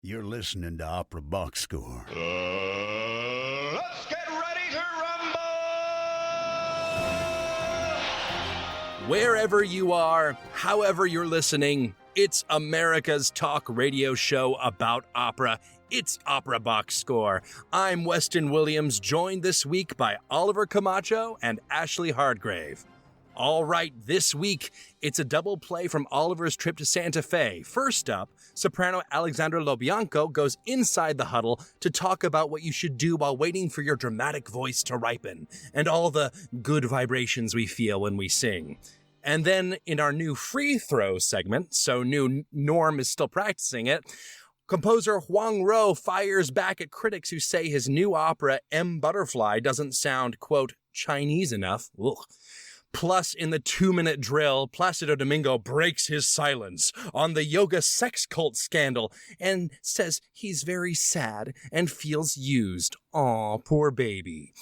You're listening to Opera Box Score. Let's get ready to rumble! Wherever you are, however you're listening, it's America's talk radio show about opera. It's Opera Box Score. I'm Weston Williams, joined this week by Oliver Camacho and Ashley Hardgrave. All right, this week, it's a double play from Oliver's trip to Santa Fe. First up, soprano Alexandra LoBianco goes inside the huddle to talk about what you should do while waiting for your dramatic voice to ripen, and all the good vibrations we feel when we sing. And then in our new free throw segment, so new Norm is still practicing it, composer Huang Ro fires back at critics who say his new opera, M. Butterfly, doesn't sound, quote, Chinese enough. Ugh. Plus, in the 2-minute drill, Placido Domingo breaks his silence on the yoga sex cult scandal and says he's very sad and feels used. Aw, poor baby.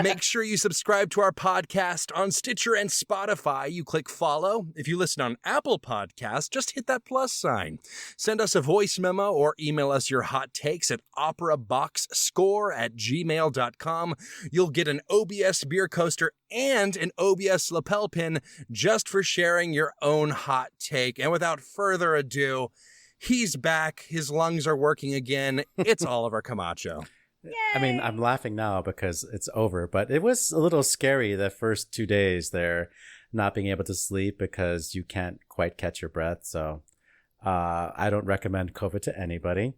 Make sure you subscribe to our podcast on Stitcher and Spotify. You click follow. If you listen on Apple Podcasts, just hit that plus sign. Send us a voice memo or email us your hot takes at operaboxscore@gmail.com. You'll get an OBS beer coaster and an OBS lapel pin just for sharing your own hot take. And without further ado, he's back. His lungs are working again. It's Oliver Camacho. Yay. I mean, I'm laughing now because it's over, but it was a little scary the first 2 days there, not being able to sleep because you can't quite catch your breath. So I don't recommend COVID to anybody,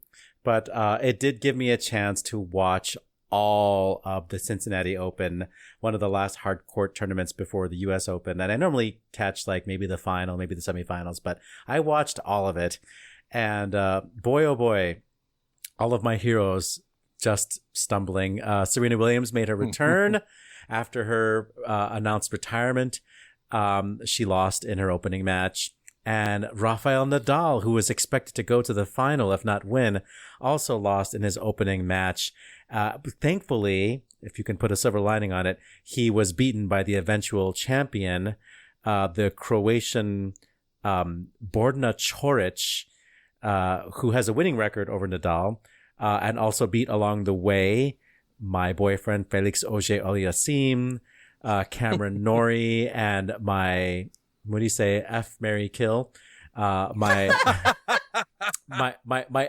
but it did give me a chance to watch all of the Cincinnati Open, one of the last hard court tournaments before the US Open. And I normally catch like maybe the final, maybe the semifinals, but I watched all of it. And boy, oh boy, all of my heroes just stumbling. Serena Williams made her return after her announced retirement. She lost in her opening match. And Rafael Nadal, who was expected to go to the final, if not win, also lost in his opening match. Thankfully, if you can put a silver lining on it, he was beaten by the eventual champion, the Croatian Borna Coric, who has a winning record over Nadal. And also beat along the way my boyfriend Felix Auger-Aliassime, Cameron Norrie, and my, what do you say, F, marry, kill? My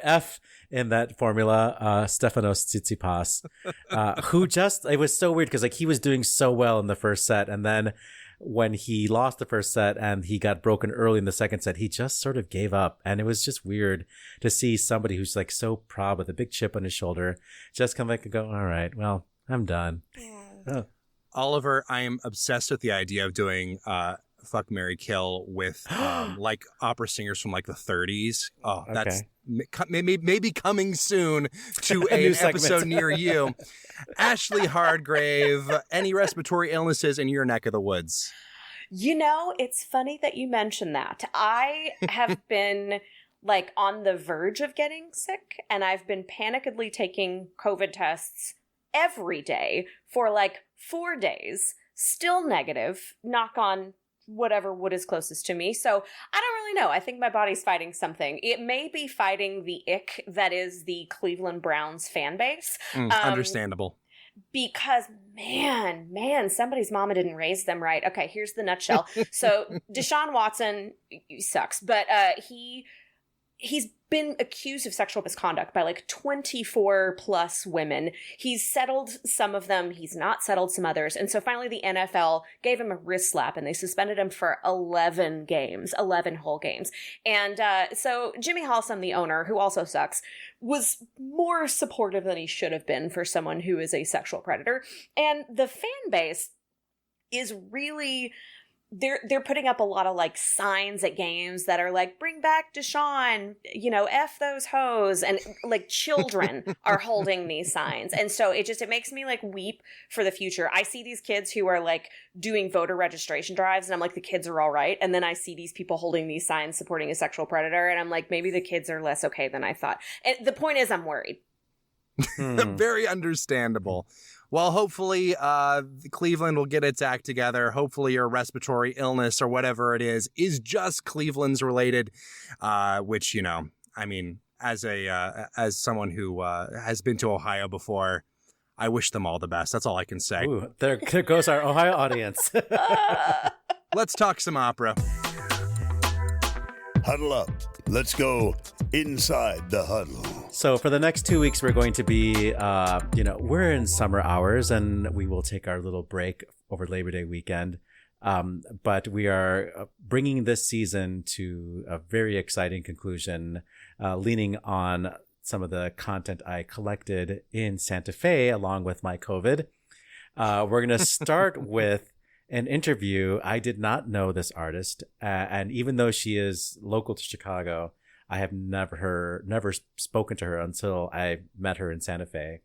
F in that formula, Stefanos Tsitsipas, who just, it was so weird because like he was doing so well in the first set, and then when he lost the first set and he got broken early in the second set, he just sort of gave up. And it was just weird to see somebody who's like so proud with a big chip on his shoulder just come back and go, all right, well, I'm done. Oh. Oliver, I am obsessed with the idea of doing Fuck, Marry, Kill with like opera singers from like the 30s. Oh, that's maybe coming soon to an episode near you. Ashley Hardgrave, any respiratory illnesses in your neck of the woods? You know, it's funny that you mentioned that. I have been like on the verge of getting sick, and I've been panickedly taking COVID tests every day for like 4 days, still negative, knock on whatever wood is closest to me. So I don't really know. I think my body's fighting something. It may be fighting the ick that is the Cleveland Browns fan base. Understandable. Because man, somebody's mama didn't raise them right. Okay, here's the nutshell. So Deshaun Watson sucks, but he's been accused of sexual misconduct by like 24 plus women. He's settled some of them. He's not settled some others. And so finally the NFL gave him a wrist slap and they suspended him for 11 whole games. And so Jimmy Halsam, the owner, who also sucks, was more supportive than he should have been for someone who is a sexual predator. And the fan base is really... They're putting up a lot of like signs at games that are like, bring back Deshaun, you know, F those hoes. And like children are holding these signs. And so it makes me like weep for the future. I see these kids who are like doing voter registration drives and I'm like, the kids are all right. And then I see these people holding these signs supporting a sexual predator. And I'm like, maybe the kids are less okay than I thought. And the point is I'm worried. Very understandable. Well, hopefully Cleveland will get its act together. Hopefully your respiratory illness or whatever it is just Cleveland's related, which, you know, I mean, as someone who has been to Ohio before, I wish them all the best. That's all I can say. Ooh, there goes our Ohio audience. Let's talk some opera. Huddle up. Let's go inside the huddle. So for the next 2 weeks, we're going to be, we're in summer hours, and we will take our little break over Labor Day weekend. But we are bringing this season to a very exciting conclusion, leaning on some of the content I collected in Santa Fe along with my COVID. We're going to start with an interview. I did not know this artist, and even though she is local to Chicago, I have never spoken to her until I met her in Santa Fe.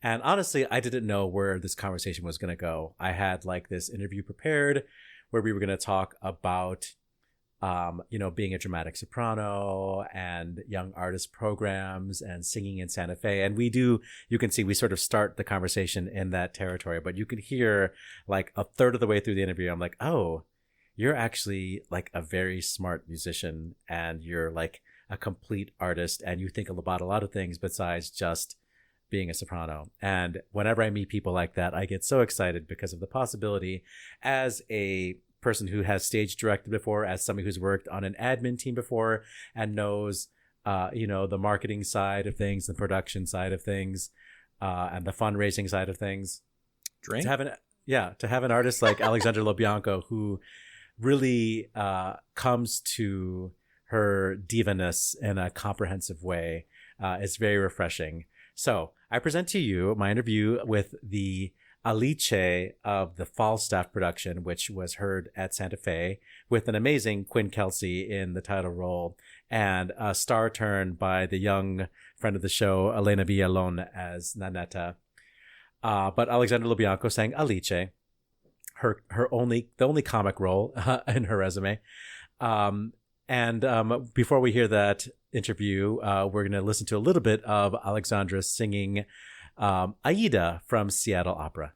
And honestly, I didn't know where this conversation was going to go. I had like this interview prepared where we were going to talk about, being a dramatic soprano and young artist programs and singing in Santa Fe. And you can see we sort of start the conversation in that territory, but you can hear like a third of the way through the interview, I'm like, oh, you're actually like a very smart musician and you're like a complete artist and you think about a lot of things besides just being a soprano. And whenever I meet people like that, I get so excited because of the possibility as a person who has stage directed before, as somebody who's worked on an admin team before and knows, the marketing side of things, the production side of things, and the fundraising side of things. Drink? To have an artist like Alexandra LoBianco who really comes to her divaness in a comprehensive way is very refreshing. So I present to you my interview with the Alice of the Falstaff production, which was heard at Santa Fe, with an amazing Quinn Kelsey in the title role and a star turn by the young friend of the show, Elena Villalon, as Nanetta. But Alexandra LoBianco sang Alice, the only comic role in her resume. And before we hear that interview, we're going to listen to a little bit of Alexandra singing Aida from Seattle Opera.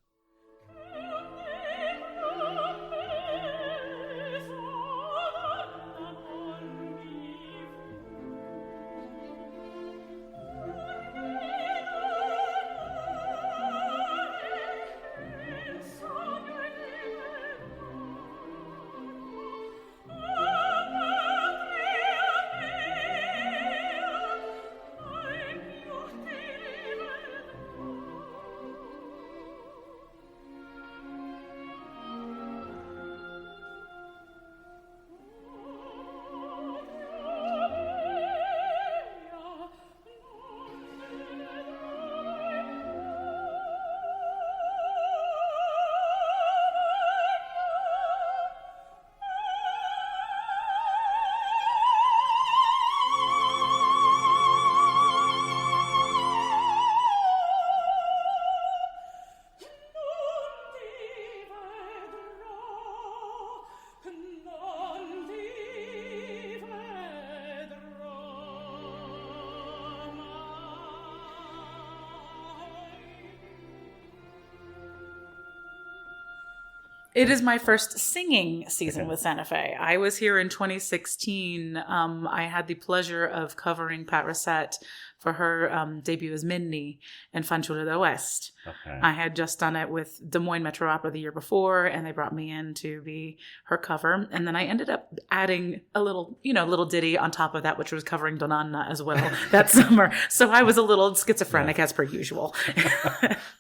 It is my first singing season with Santa Fe. I was here in 2016. I had the pleasure of covering Pat Racette for her debut as Minnie in Fanciulla del West. Okay. I had just done it with Des Moines Metro Opera the year before, and they brought me in to be her cover. And then I ended up adding a little ditty on top of that, which was covering Donna as well that summer. So I was a little schizophrenic as per usual.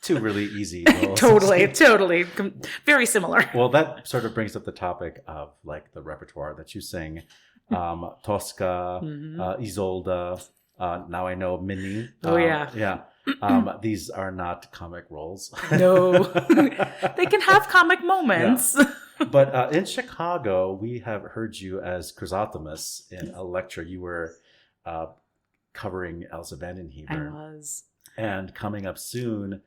Two really easy roles. Totally. Very similar. Well, that sort of brings up the topic of like the repertoire that you sing. Tosca, Isolde, now I know Minnie. Yeah. These are not comic roles. No. They can have comic moments. Yeah. But in Chicago, we have heard you as Chrysothemis in Electra. You were covering Elsa Vandenheber. I was. And coming up soon,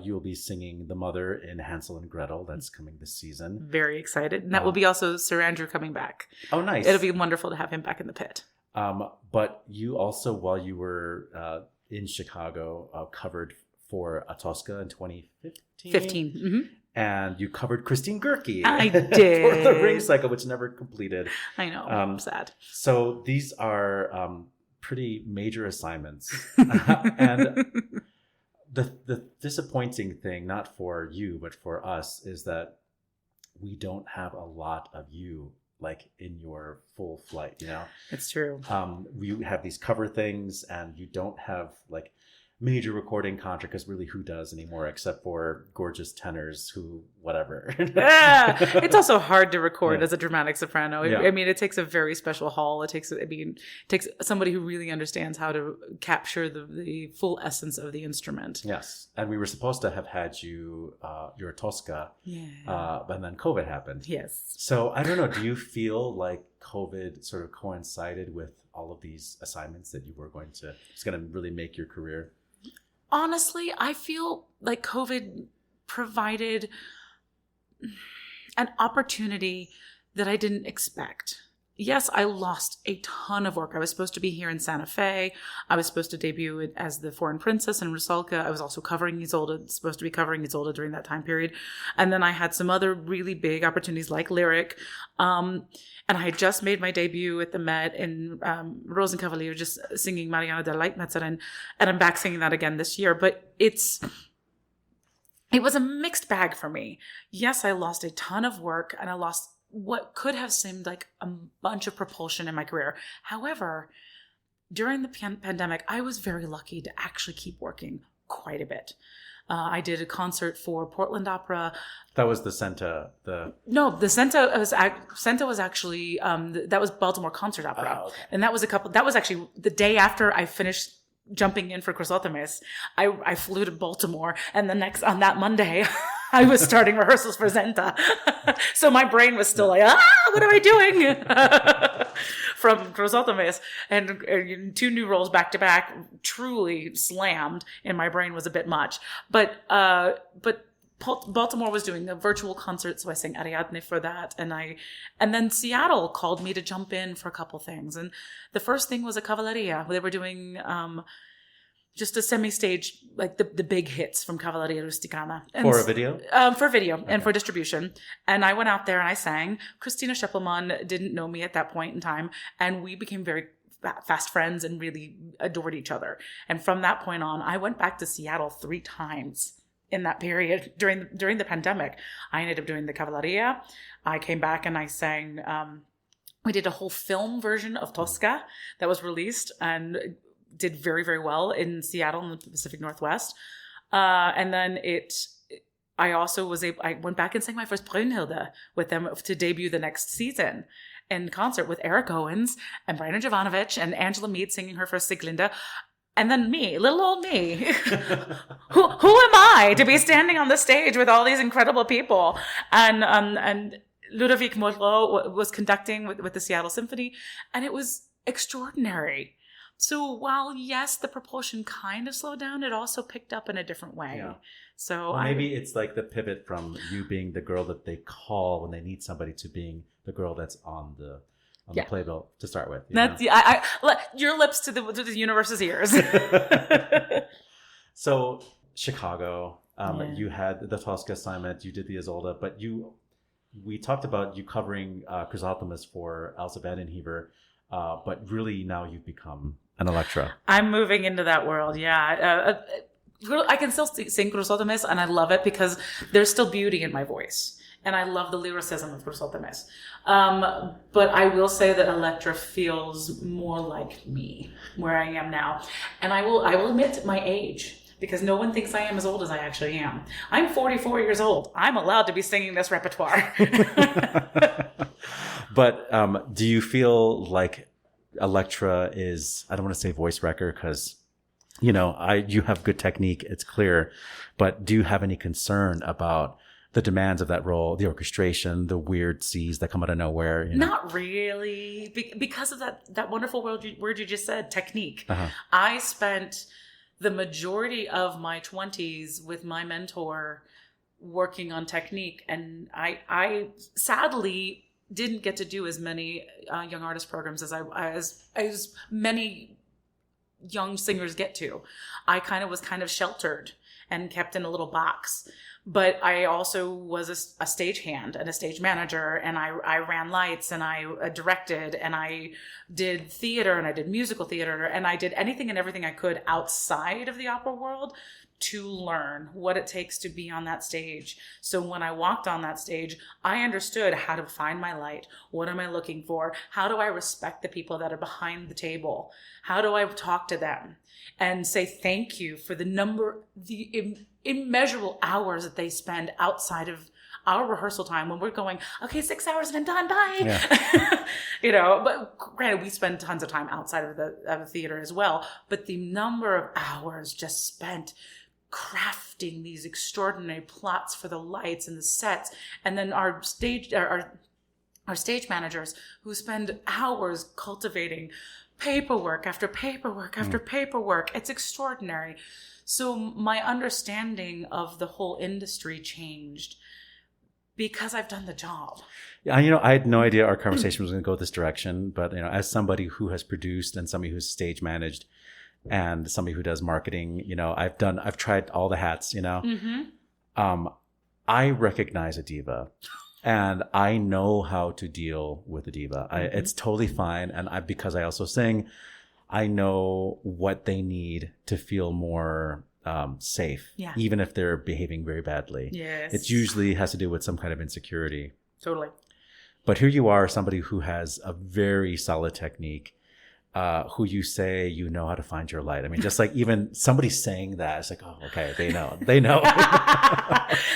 you'll be singing the mother in Hansel and Gretel. That's coming this season. Very excited. And that will be also Sir Andrew coming back. Oh, nice. It'll be wonderful to have him back in the pit. But you also, while you were in Chicago, covered for a Tosca in 2015. 15. Mm-hmm. And you covered Christine Goerke. I did. For the Ring Cycle, which never completed. I know. I'm sad. So these are pretty major assignments. And the disappointing thing, not for you, but for us, is that we don't have a lot of you like in your full flight, you know? It's true. You have these cover things and you don't have like major recording contract, because really who does anymore except for gorgeous tenors who whatever. Yeah, it's also hard to record as a dramatic soprano. Yeah. I mean, it takes a very special hall. It takes somebody who really understands how to capture the full essence of the instrument. Yes, and we were supposed to have had you your Tosca, and then COVID happened. Yes. So I don't know, do you feel like COVID sort of coincided with all of these assignments that you were going to really make your career? Honestly, I feel like COVID provided an opportunity that I didn't expect. Yes, I lost a ton of work. I was supposed to be here in Santa Fe. I was supposed to debut as the Foreign Princess in Rusalka. I was also covering supposed to be covering Isolde during that time period. And then I had some other really big opportunities like Lyric. And I had just made my debut at the Met in Rosenkavalier, just singing Mariana der Leitmetzerin. And I'm back singing that again this year. But it was a mixed bag for me. Yes, I lost a ton of work and I lost what could have seemed like a bunch of propulsion in my career. However, during the pandemic, I was very lucky to actually keep working quite a bit. I did a concert for Portland Opera. That was the Senta. No, the Senta was actually that was Baltimore Concert Opera, okay. And that was actually the day after I finished jumping in for Chrysothemis. I flew to Baltimore, and on that Monday, I was starting rehearsals for Senta. So my brain was still like, what am I doing? From Chrysothemis, and 2 new roles back to back, truly slammed, and my brain was a bit much. But Baltimore was doing a virtual concert, so I sang Ariadne for that, and then Seattle called me to jump in for a couple things, and the first thing was a cavalleria. They were doing just a semi-stage, like the big hits from Cavalleria Rusticana. For a video? For video and for distribution. And I went out there and I sang. Christina Scheppelmann didn't know me at that point in time, and we became very fast friends and really adored each other. And from that point on, I went back to Seattle 3 times in that period during the pandemic. I ended up doing the Cavalleria. I came back and I sang. We did a whole film version of Tosca that was released and did very, very well in Seattle in the Pacific Northwest. And then I went back and sang my first Brünnhilde with them to debut the next season in concert with Eric Owens and Brina Jovanovic and Angela Mead singing her first Sieglinde. And then me, little old me. who am I to be standing on the stage with all these incredible people? And Ludovic Moreau was conducting with the Seattle Symphony, and it was extraordinary. So while, yes, the propulsion kind of slowed down, it also picked up in a different way. Yeah. So maybe it's like the pivot from you being the girl that they call when they need somebody to being the girl that's on the playbill to start with. Your lips to the universe's ears. So Chicago, you had the Tosca assignment, you did the Isolde, but we talked about you covering Chrysothemis for Elsa Vandenhever, but really now you've become an Electra. I'm moving into that world, yeah. I can still sing Chrysothemis, and I love it because there's still beauty in my voice. And I love the lyricism of Chrysothemis. But I will say that Electra feels more like me, where I am now. And I will admit my age, because no one thinks I am as old as I actually am. I'm 44 years old. I'm allowed to be singing this repertoire. But do you feel like Electra is, I don't want to say voice wrecker, because you have good technique, it's clear, but do you have any concern about the demands of that role, the orchestration, the weird C's that come out of nowhere? Not really, because of that wonderful word you just said, technique. Uh-huh. I spent the majority of my 20s with my mentor working on technique, and I sadly didn't get to do as many young artist programs as many young singers get to. I was kind of sheltered and kept in a little box. But I also was a stagehand and a stage manager, and I ran lights, and I directed, and I did theater, and I did musical theater, and I did anything and everything I could outside of the opera world to learn what it takes to be on that stage. So when I walked on that stage, I understood how to find my light. What am I looking for? How do I respect the people that are behind the table? How do I talk to them and say thank you for the immeasurable hours that they spend outside of our rehearsal time when we're going, okay, 6 hours and I'm done, bye. Yeah. But granted, we spend tons of time outside of the theater as well. But the number of hours just spent crafting these extraordinary plots for the lights and the sets, and then our stage managers who spend hours cultivating paperwork after paperwork after paperwork. It's extraordinary. So my understanding of the whole industry changed because I've done the job. Yeah, I had no idea our conversation was going to go this direction, but as somebody who has produced and somebody who's stage managed and somebody who does marketing, I've tried all the hats, I recognize a diva and I know how to deal with a diva. It's totally fine. And because I also sing, I know what they need to feel more safe, even if they're behaving very badly. Yes. It usually has to do with some kind of insecurity. Totally. But here you are, somebody who has a very solid technique, who you say you know how to find your light. I mean, just like even somebody saying that, it's like, oh, okay, they know.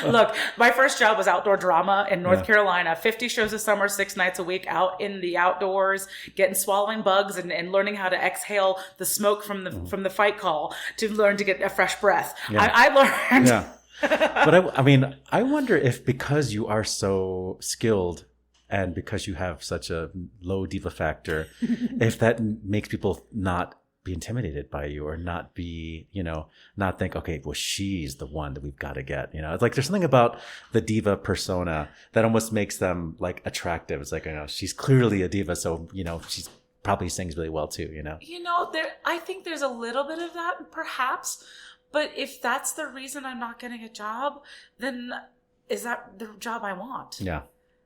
Look, my first job was outdoor drama in North Carolina, 50 shows a summer, 6 nights a week, out in the outdoors, swallowing bugs and learning how to exhale the smoke from the fight call to learn to get a fresh breath. Yeah. I learned. Yeah. But I wonder if because you are so skilled and because you have such a low diva factor, if that makes people not be intimidated by you or not be, not think, okay, well, she's the one that we've got to get. It's like there's something about the diva persona that almost makes them like attractive. It's like, she's clearly a diva, so, she's probably sings really well too, I think there's a little bit of that perhaps, but if that's the reason I'm not getting a job, then is that the job I want? Yeah.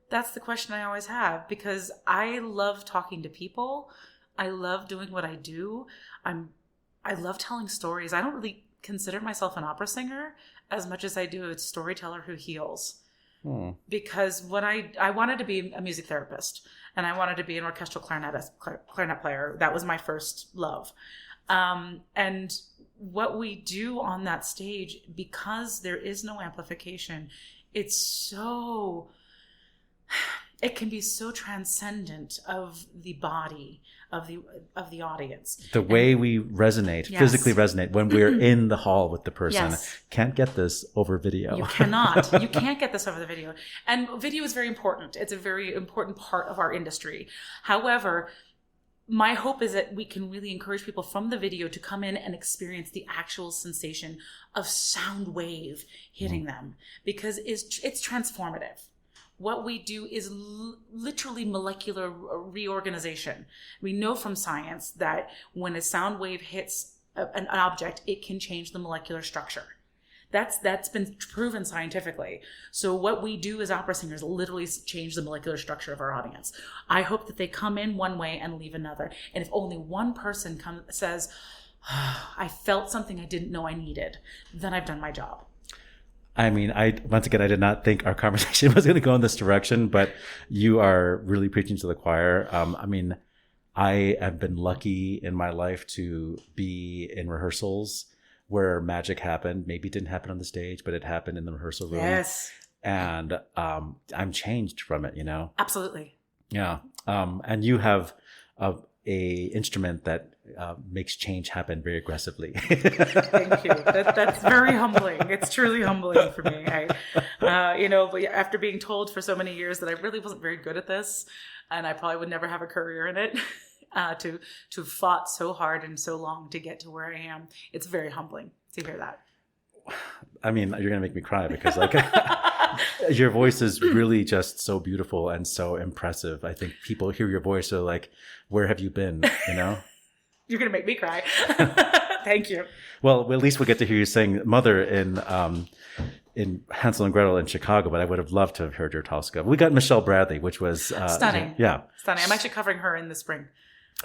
That's the question I always have, because I love talking to people. I love doing what I do. I love telling stories. I don't really consider myself an opera singer as much as I do a storyteller who heals. Because when I wanted to be a music therapist and I wanted to be an orchestral clarinet player. That was my first love. And what we do on that stage, because there is no amplification, it can be so transcendent of the body of the audience. The way we resonate, physically resonate when we're in the hall with the person. Can't get this over video. You cannot. You can't get this over the video. And video is very important. It's a very important part of our industry. However, my hope is that we can really encourage people from the video to come in and experience the actual sensation of sound wave hitting them, because it's transformative. What we do is literally molecular reorganization. We know from science that when a sound wave hits an object, it can change the molecular structure. That's been proven scientifically. So what we do as opera singers literally change the molecular structure of our audience. I hope that they come in one way and leave another. And if only one person says, I felt something I didn't know I needed, then I've done my job. I mean, once again, I did not think our conversation was going to go in this direction, but you are really preaching to the choir. I have been lucky in my life to be in rehearsals where magic happened. Maybe it didn't happen on the stage, but it happened in the rehearsal room. Yes. And I'm changed from it, Absolutely. Yeah. And you have a instrument that makes change happen very aggressively. Thank you. That's very humbling. It's truly humbling for me. After being told for so many years that I really wasn't very good at this, and I probably would never have a career in it, to have fought so hard and so long to get to where I am, it's very humbling to hear that. I mean, you're gonna make me cry because your voice is really just so beautiful and so impressive. I think people hear your voice are like, where have you been? You're going to make me cry. Thank you. Well, at least we'll get to hear you sing Mother in Hansel and Gretel in Chicago, but I would have loved to have heard your Tosca. We got Michelle Bradley, which was stunning. Yeah, stunning. I'm actually covering her in the spring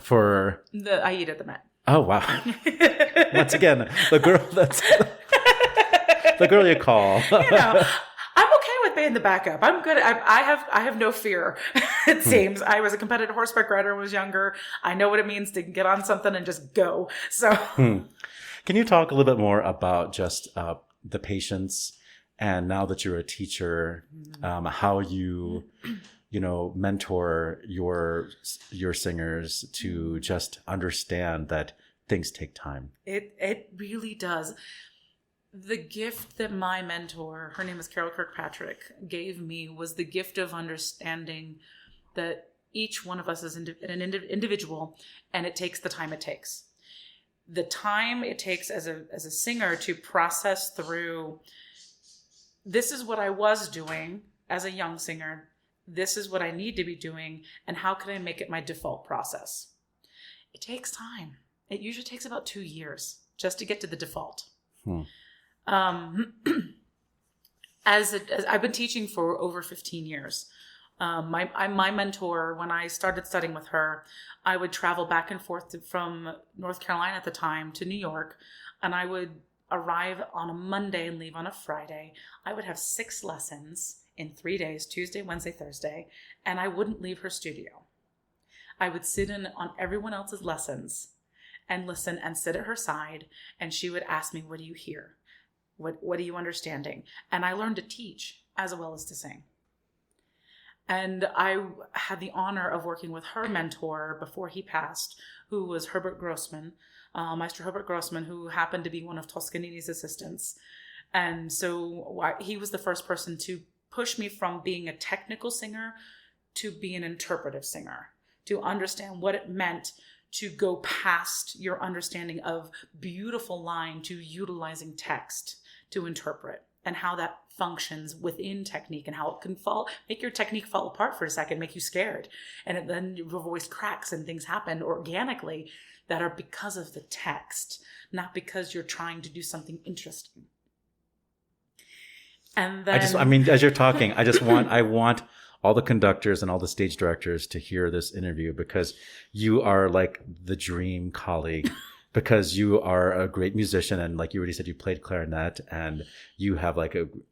for the Aida at the Met. Oh wow! Once again, the girl you call. I'm okay with being the backup. I'm good. I have no fear. It seems I was a competitive horseback rider when I was younger. I know what it means to get on something and just go. So, Can you talk a little bit more about just the patience, and now that you're a teacher, how you mentor your singers to just understand that things take time? It really does. The gift that my mentor, her name is Carol Kirkpatrick, gave me was the gift of understanding that each one of us is an individual, and it takes the time it takes. The time it takes as a singer to process through, this is what I was doing as a young singer, this is what I need to be doing, and how can I make it my default process? It takes time. It usually takes about 2 years just to get to the default. As I've been teaching for over 15 years. My mentor, when I started studying with her, I would travel back and forth from North Carolina at the time to New York, and I would arrive on a Monday and leave on a Friday. I would have 6 lessons in 3 days, Tuesday, Wednesday, Thursday, and I wouldn't leave her studio. I would sit in on everyone else's lessons and listen and sit at her side, and she would ask me, what do you hear? What are you understanding? And I learned to teach as well as to sing. And I had the honor of working with her mentor before he passed, who was Herbert Grossman, Maestro Herbert Grossman, who happened to be one of Toscanini's assistants. And so he was the first person to push me from being a technical singer to be an interpretive singer, to understand what it meant to go past your understanding of beautiful line to utilizing text to interpret, and how that functions within technique, and how it can make your technique fall apart for a second, make you scared. And then your voice cracks and things happen organically that are because of the text, not because you're trying to do something interesting. And then as you're talking, I want all the conductors and all the stage directors to hear this interview, because you are like the dream colleague, because you are a great musician. And like you already said, you played clarinet, and you have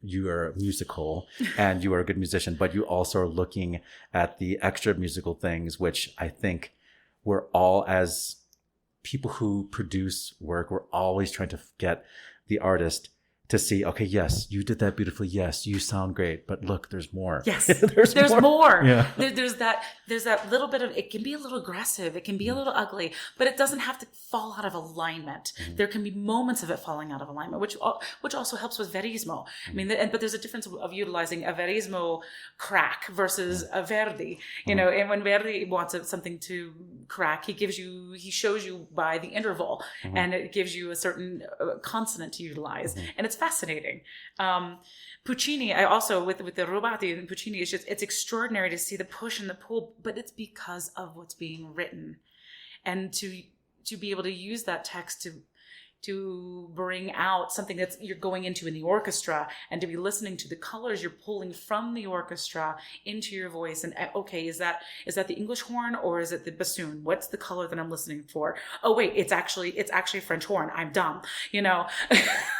you are musical and you are a good musician, but you also are looking at the extra musical things, which I think we're all, as people who produce work, we're always trying to get the artist to see, okay, yes, you did that beautifully. Yes, you sound great, but look, there's more. Yes, there's more. Yeah. There's that little bit of, it can be a little aggressive, it can be a little ugly, but it doesn't have to fall out of alignment. Mm-hmm. There can be moments of it falling out of alignment, which also helps with verismo. Mm-hmm. I mean, but there's a difference of utilizing a verismo crack versus a Verdi. You know, and when Verdi wants something to crack, he shows you by the interval, and it gives you a certain consonant to utilize, and it's fascinating. Puccini, I also with the Rubati and Puccini, it's extraordinary to see the push and the pull, but it's because of what's being written, and to be able to use that text to bring out something that's you're going into in the orchestra, and to be listening to the colors you're pulling from the orchestra into your voice. And okay, is that the English horn or is it the bassoon? What's the color that I'm listening for? Oh wait, it's actually a French horn. I'm dumb, you know.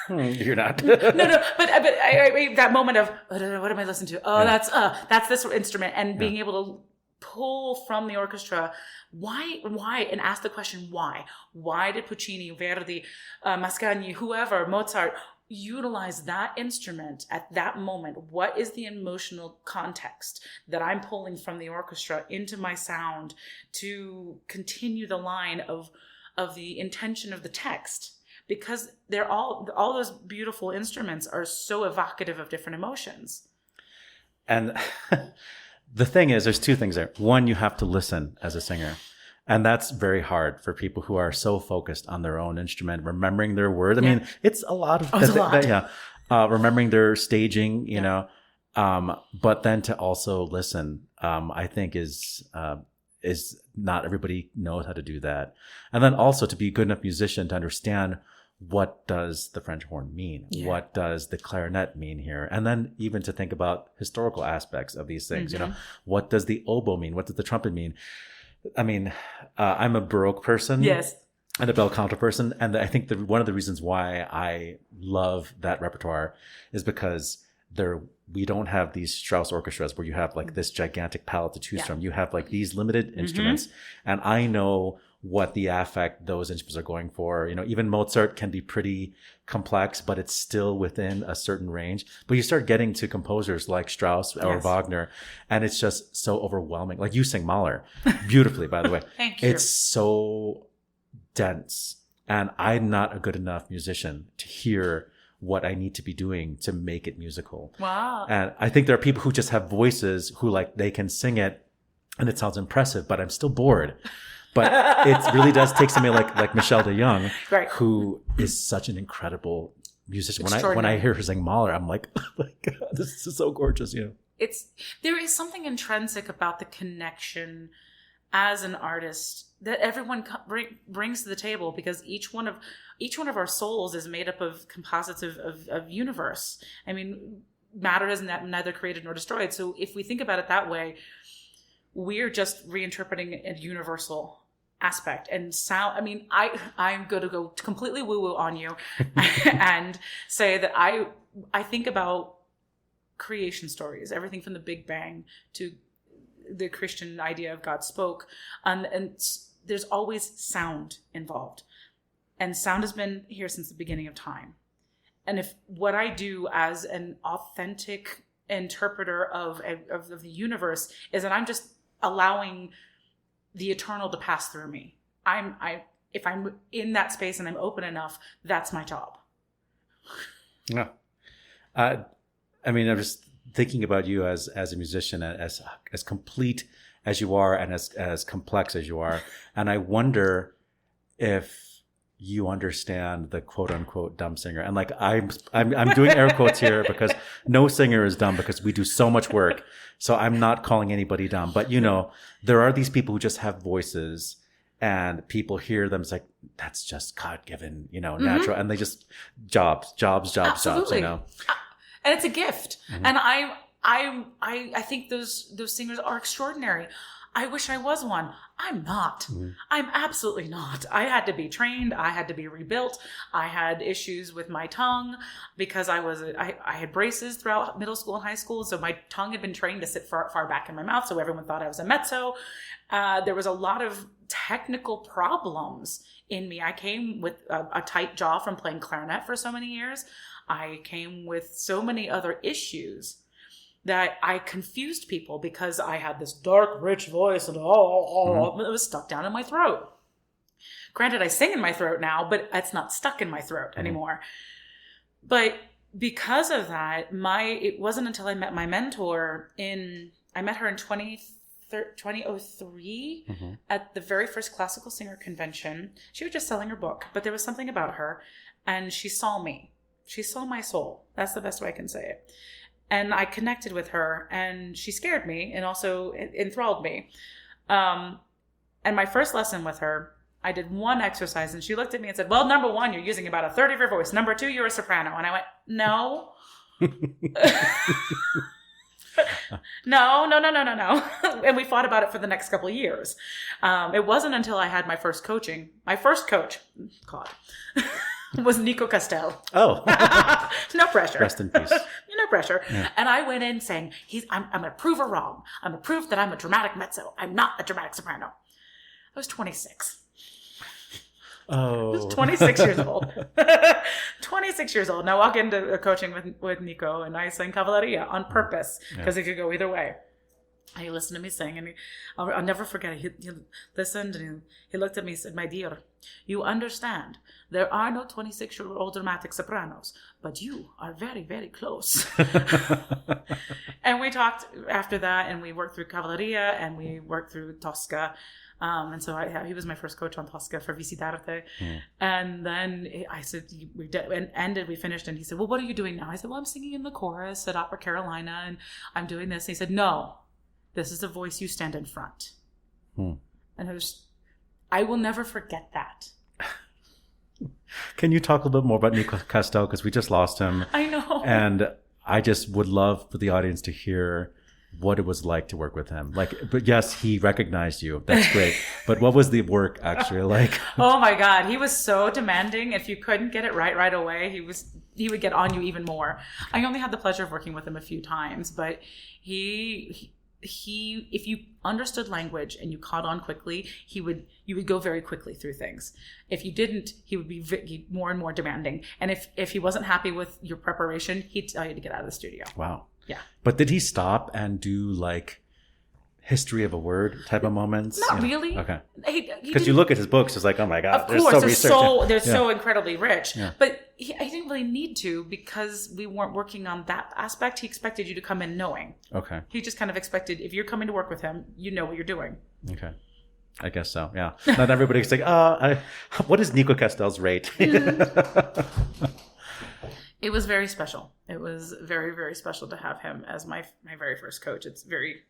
You're not. no, but I that moment of what am I listening to? Oh, yeah. That's this instrument, and being able to pull from the orchestra. Why? And ask the question, why? Why did Puccini, Verdi, Mascagni, whoever, Mozart, utilize that instrument at that moment? What is the emotional context that I'm pulling from the orchestra into my sound to continue the line of the intention of the text? Because they're all those beautiful instruments are so evocative of different emotions. And the thing is, there's 2 things there. One, you have to listen as a singer. And that's very hard for people who are so focused on their own instrument, remembering their words. I mean, it's a lot of remembering their staging, you know. But then to also listen, I think is not everybody knows how to do that. And then also to be a good enough musician to understand what does the French horn mean? Yeah. What does the clarinet mean here? And then even to think about historical aspects of these things, what does the oboe mean? What does the trumpet mean? I mean, I'm a Baroque person. Yes. And a bel canto person. And I think one of the reasons why I love that repertoire is because we don't have these Strauss orchestras where you have like this gigantic palette to choose from. You have like these limited instruments. And I know what the affect those instruments are going for. Even Mozart can be pretty complex, but it's still within a certain range. But you start getting to composers like Strauss or Wagner, and it's just so overwhelming. Like you sing Mahler beautifully, by the way. Thank you. It's so dense, and I'm not a good enough musician to hear what I need to be doing to make it musical. Wow. And I think there are people who just have voices who like they can sing it and it sounds impressive, but I'm still bored. But it really does take somebody like Michelle de Jong, right, who is such an incredible musician. When I hear her sing Mahler, I'm like, oh my God, this is so gorgeous. There is something intrinsic about the connection as an artist that everyone brings to the table, because each one of our souls is made up of composites of universe. I mean, matter is neither created nor destroyed. So if we think about it that way, we're just reinterpreting a universal aspect and sound. I mean, I'm going to go completely woo-woo on you and say that I think about creation stories, everything from the Big Bang to the Christian idea of God spoke, and there's always sound involved, and sound has been here since the beginning of time. And if what I do as an authentic interpreter of the universe is that I'm just allowing the eternal to pass through me, if I'm in that space and I'm open enough, that's my job. Yeah. I mean, I'm just thinking about you as a musician, as complete as you are and as complex as you are. And I wonder if you understand the quote unquote dumb singer. And like, I'm doing air quotes here because no singer is dumb, because we do so much work. So I'm not calling anybody dumb, but there are these people who just have voices and people hear them. It's like, that's just God given, natural. And they just jobs. Absolutely. And it's a gift. Mm-hmm. And I think those singers are extraordinary. I wish I was one. I'm not. Mm-hmm. I'm absolutely not. I had to be trained. I had to be rebuilt. I had issues with my tongue because I had braces throughout middle school and high school. So my tongue had been trained to sit far back in my mouth. So everyone thought I was a mezzo. There was a lot of technical problems in me. I came with a tight jaw from playing clarinet for so many years. I came with so many other issues that I confused people because I had this dark, rich voice and it was stuck down in my throat. Granted, I sing in my throat now, but it's not stuck in my throat anymore. But because of that, it wasn't until I met my mentor I met her in 2003 at the very first classical singer convention. She was just selling her book, but there was something about her, and she saw me. She saw my soul. That's the best way I can say it. And I connected with her, and she scared me and also enthralled me. And my first lesson with her, I did one exercise, and she looked at me and said, well, number one, you're using about a third of your voice. Number two, you're a soprano. And I went, no. No. And we fought about it for the next couple of years. It wasn't until I had my first coach, God, was Nico Castel. Oh. No pressure. Rest in peace. No pressure. Yeah. And I went in saying, I'm going to prove her wrong. I'm going to prove that I'm a dramatic mezzo. I'm not a dramatic soprano. I was 26. Oh. I was 26 years old. 26 years old. And I walk into coaching with Nico, and I sang Cavalleria on purpose because it could go either way. And he listened to me sing, and I'll never forget it. He listened, and he looked at me and said, my dear, you understand, there are no 26-year-old dramatic sopranos, but you are very, very close. And we talked after that, and we worked through Cavalleria, and we worked through Tosca. And so he was my first coach on Tosca for Visitarte. And then I said, we finished, and he said, well, what are you doing now? I said, well, I'm singing in the chorus at Opera Carolina, and I'm doing this. And he said, no, this is the voice you stand in front. And I will never forget that. Can you talk a little bit more about Nico Castel? Because we just lost him. I know. And I just would love for the audience to hear what it was like to work with him. Like, but yes, he recognized you. That's great. But what was the work actually like? Oh my God. He was so demanding. If you couldn't get it right away, he would get on you even more. I only had the pleasure of working with him a few times, but he if you understood language and you caught on quickly, you would go very quickly through things. If you didn't, he would be more and more demanding. And if he wasn't happy with your preparation, he'd tell you to get out of the studio. Wow. Yeah. But did he stop and do like history of a word type of moments? Not really. Okay. Because you look at his books, it's like, oh my God, of course, they're Yeah. so incredibly rich. Yeah. But I didn't really need to, because we weren't working on that aspect. He expected you to come in knowing. Okay. He just kind of expected, if you're coming to work with him, you know what you're doing. Okay. I guess so. Yeah. Not everybody's like, what is Nico Castel's rate? It was very special. It was very, very special to have him as my very first coach. It's very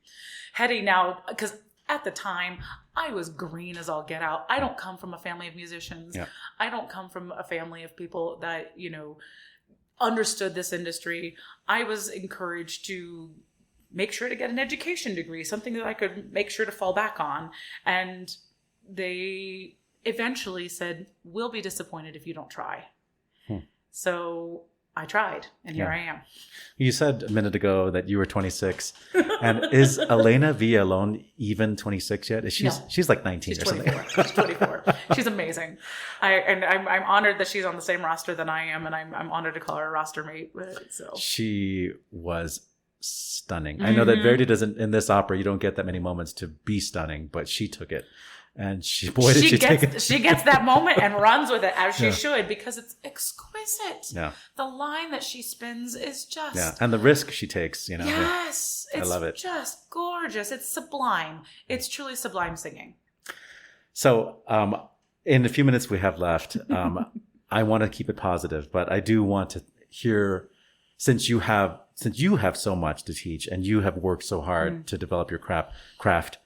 heady now, because at the time I was green as all get out. I don't come from a family of musicians. Yeah. I don't come from a family of people that, understood this industry. I was encouraged to make sure to get an education degree, something that I could make sure to fall back on. And they eventually said, we'll be disappointed if you don't try. So I tried, and here I am. You said a minute ago that you were 26. And is Elena Villalon even 26 yet? She's like 19 She's or 24. something. She's 24. She's amazing. I'm honored that she's on the same roster that I am, and I'm honored to call her a roster mate. So She was stunning. I know that Verdi doesn't, in this opera, you don't get that many moments to be stunning, but she took it. And she take it. She gets that moment and runs with it, as she should, because it's exquisite. Yeah. The line that she spins is just... Yeah, and the risk she takes, Yes. I love it. It's just gorgeous. It's sublime. It's truly sublime singing. So, in the few minutes we have left, I want to keep it positive, but I do want to hear, since you have so much to teach and you have worked so hard to develop your craft,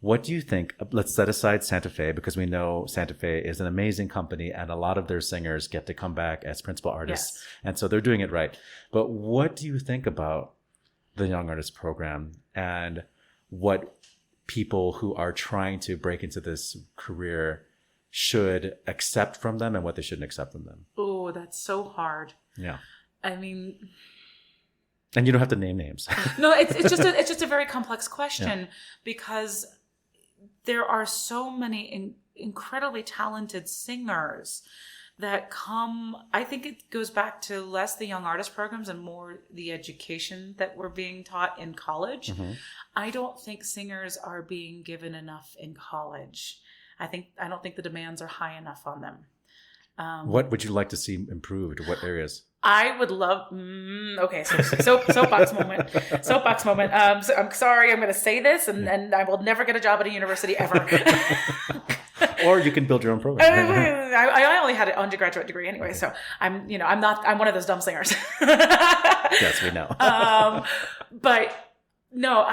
what do you think? Let's set aside Santa Fe, because we know Santa Fe is an amazing company and a lot of their singers get to come back as principal artists. Yes. And so they're doing it right. But what do you think about the Young Artist Program and what people who are trying to break into this career should accept from them and what they shouldn't accept from them? Oh, that's so hard. Yeah. I mean... And you don't have to name names. No, it's just a very complex question, because there are so many incredibly talented singers that come. I think it goes back to less the young artist programs and more the education that we're being taught in college. Mm-hmm. I don't think singers are being given enough in college. I don't think the demands are high enough on them. What would you like to see improved? What areas? I would love. Okay, so soapbox moment. Soapbox moment. So I'm sorry, I'm going to say this, and I will never get a job at a university ever. Or you can build your own program. I only had an undergraduate degree anyway, so I'm one of those dumb singers. Yes, we know. But no,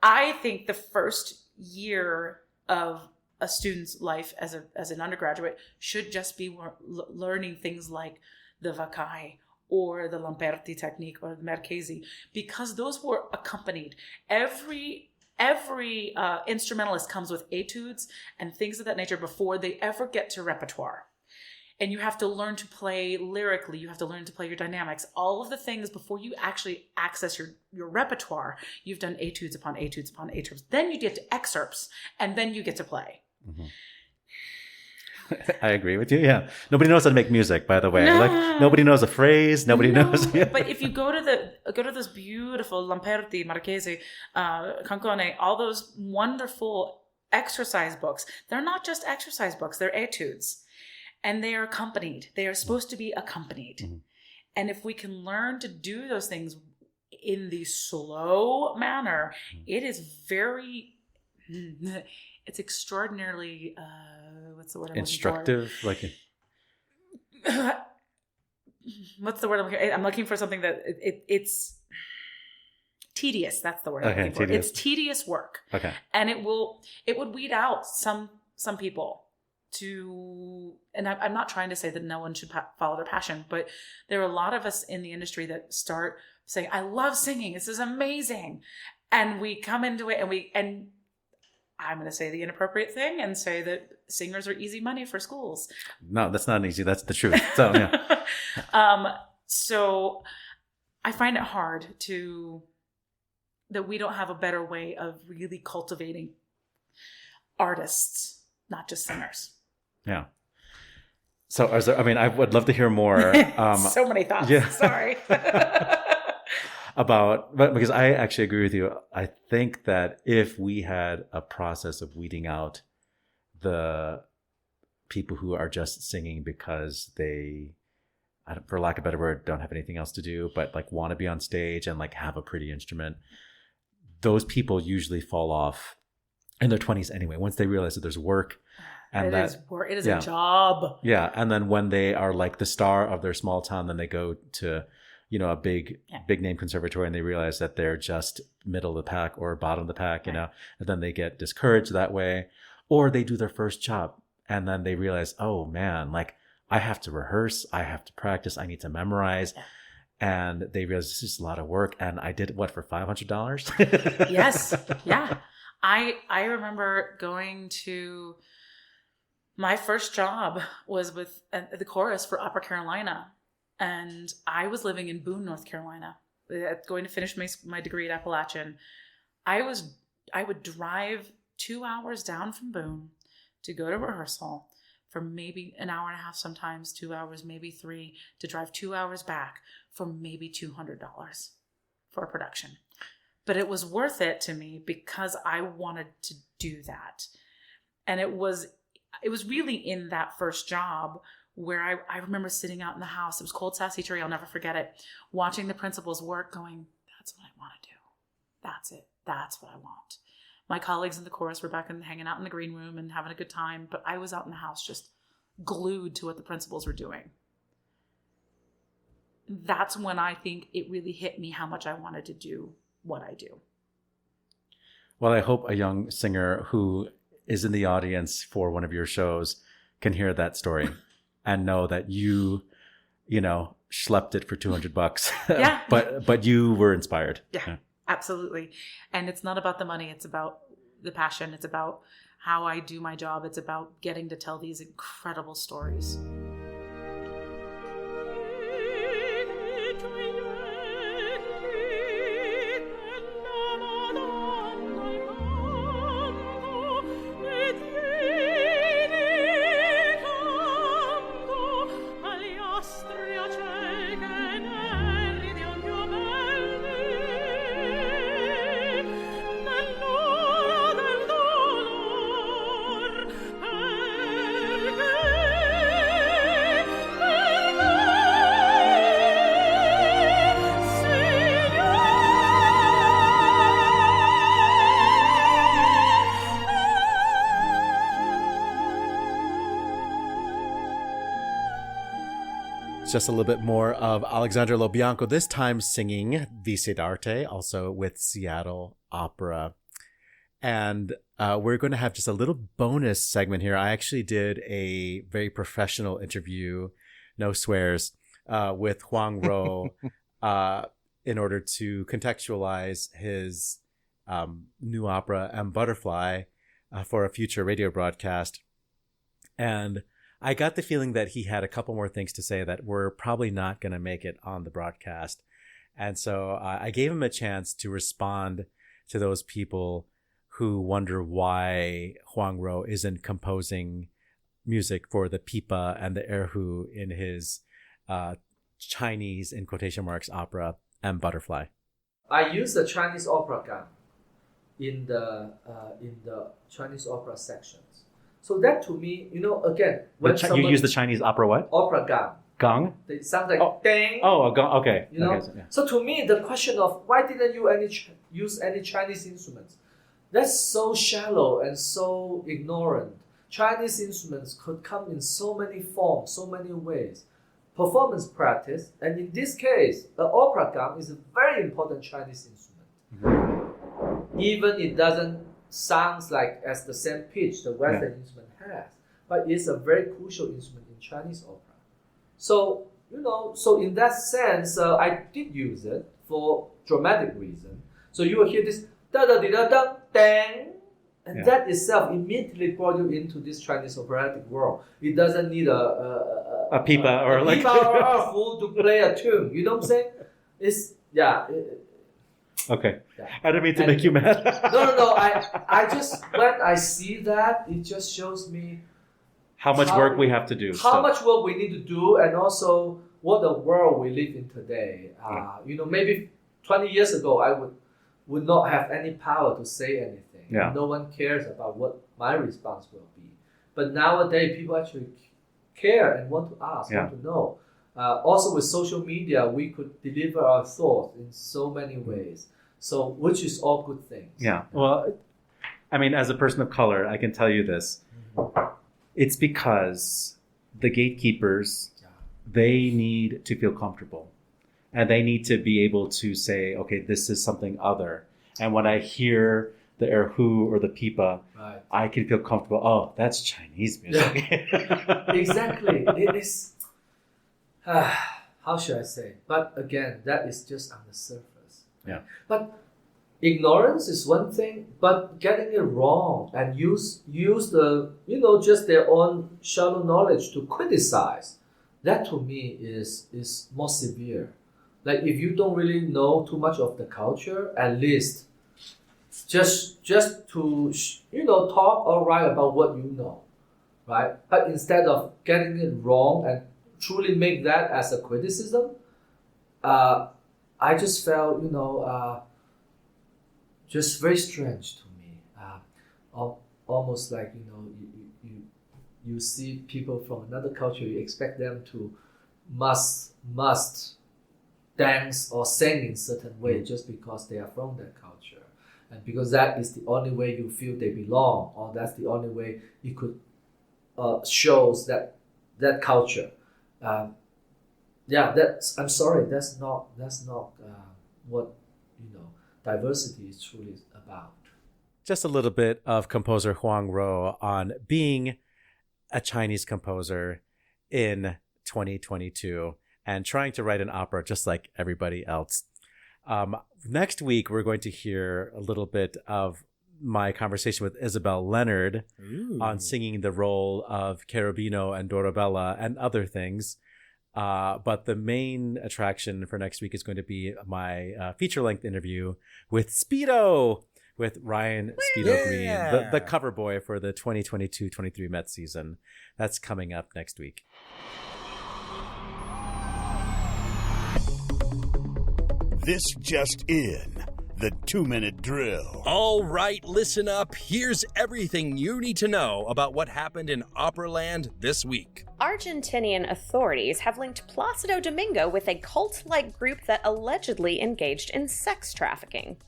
I think the first year of a student's life as an undergraduate should just be learning things like the Vaccai or the Lamperti technique or the Marchesi, because those were accompanied. Every instrumentalist comes with etudes and things of that nature before they ever get to repertoire. And you have to learn to play lyrically. You have to learn to play your dynamics. All of the things before you actually access your repertoire. You've done etudes upon etudes upon etudes. Then you get to excerpts, and then you get to play. Mm-hmm. I agree with you. Yeah. Nobody knows how to make music, by the way. No. Like, nobody knows a phrase. Nobody knows. But if you go to those beautiful Lamperti, Marchesi, Cancone, all those wonderful exercise books, they're not just exercise books, they're etudes. And they are accompanied. They are supposed to be accompanied. Mm-hmm. And if we can learn to do those things in the slow manner, it is it's extraordinarily, what's the word I'm instructive, looking for? Like what's the word I'm looking for? Something that it's tedious. That's the word I'm looking for. It's tedious work. Okay. And it would weed out some people. and I'm not trying to say that no one should follow their passion, but there are a lot of us in the industry that start saying, I love singing. This is amazing. And we come into it and I'm going to say the inappropriate thing and say that singers are easy money for schools. No, that's not easy. That's the truth. So, yeah. So I find it hard that we don't have a better way of really cultivating artists, not just singers. Yeah. So, I would love to hear more. So many thoughts. Yeah. Sorry. But because I actually agree with you. I think that if we had a process of weeding out the people who are just singing because they, for lack of a better word, don't have anything else to do, but like want to be on stage and like have a pretty instrument, those people usually fall off in their 20s anyway, once they realize that there's work. And it is a job. Yeah. And then when they are like the star of their small town, then they go to, a big name conservatory and they realize that they're just middle of the pack or bottom of the pack, and then they get discouraged that way, or they do their first job and then they realize, oh man, like I have to rehearse, I have to practice, I need to memorize. And they realize this is a lot of work. And I did what for $500? Yes. Yeah. I remember going to my first job was with the chorus for Opera Carolina. And I was living in Boone, North Carolina, going to finish my degree at Appalachian. I would drive 2 hours down from Boone to go to rehearsal for maybe an hour and a half, sometimes 2 hours, maybe 3, to drive 2 hours back for maybe $200 for a production. But it was worth it to me because I wanted to do that. And it was really in that first job where I remember sitting out in the house. It was Cold Sassy Tree. I'll never forget it. Watching the principals work, going, that's what I want to do. That's it. That's what I want. My colleagues in the chorus were back and hanging out in the green room and having a good time. But I was out in the house just glued to what the principals were doing. That's when I think it really hit me how much I wanted to do what I do. Well, I hope a young singer who is in the audience for one of your shows can hear that story. And know that you schlepped it for $200. Yeah. but you were inspired. Yeah, absolutely. And it's not about the money. It's about the passion. It's about how I do my job. It's about getting to tell these incredible stories. Just a little bit more of Alexandra LoBianco, this time singing Vice d'Arte, also with Seattle Opera. And we're going to have just a little bonus segment here. I actually did a very professional interview, no swears, with Huang Ro in order to contextualize his new opera, M Butterfly, for a future radio broadcast. And I got the feeling that he had a couple more things to say that were probably not going to make it on the broadcast. And so I gave him a chance to respond to those people who wonder why Huang Ro isn't composing music for the pipa and the erhu in his Chinese, in quotation marks, opera, M Butterfly. I use the Chinese opera gun in the Chinese opera sections. So that to me, again, when you use the Chinese opera what? Opera gun. Gong? It sounds like ding. Oh, a gong. Okay. Okay, so, yeah. So to me, the question of why didn't you use any Chinese instruments? That's so shallow and so ignorant. Chinese instruments could come in so many forms, so many ways. Performance practice, and in this case, the opera gong is a very important Chinese instrument. Mm-hmm. Even it doesn't sound like as the same pitch the Western instrument has, but it's a very crucial instrument in Chinese opera. So, so in that sense, I did use it for dramatic reason. So you will hear this da da da da da dang, and that itself immediately brought you into this Chinese operatic world. It doesn't need a pipa or like a fool to play a tune. You know what I'm saying? It's okay. Yeah. I don't mean to make you mad. No. I just when I see that, it just shows me how much work we have to do. How much work we need to do, and also what the world we live in today. Maybe 20 years ago, I would not have any power to say anything. Yeah. No one cares about what my response will be. But nowadays, people actually care and want to ask, want to know. Also, with social media, we could deliver our thoughts in so many ways. So, which is all good things. Yeah. Well, I mean, as a person of color, I can tell you this. It's because the gatekeepers, they need to feel comfortable. And they need to be able to say, okay, this is something other. And when I hear the erhu or the pipa, I can feel comfortable. Oh, that's Chinese music. Exactly. It is, how should I say? But again, that is just on the surface. Yeah. But ignorance is one thing, but getting it wrong and use the, just their own shallow knowledge to criticize, that to me is more severe. Like if you don't really know too much of the culture, at least just to talk or write about what you know, right? But instead of getting it wrong and truly make that as a criticism, I just felt just very strange to me. Almost like you see people from another culture, you expect them to must dance or sing in certain way just because they are from that culture, and because that is the only way you feel they belong, or that's the only way it could shows that culture. I'm sorry, that's not what diversity is truly about. Just a little bit of composer Huang Ro on being a Chinese composer in 2022 and trying to write an opera just like everybody else. Next week, we're going to hear a little bit of my conversation with Isabel Leonard on singing the role of Cherubino and Dorabella and other things. But the main attraction for next week is going to be my feature-length interview with Speedo, with Ryan Speedo Green, the cover boy for the 2022-23 Met season. That's coming up next week. This just in. The 2-minute drill. All right, listen up. Here's everything you need to know about what happened in Operaland this week. Argentinian authorities have linked Placido Domingo with a cult-like group that allegedly engaged in sex trafficking.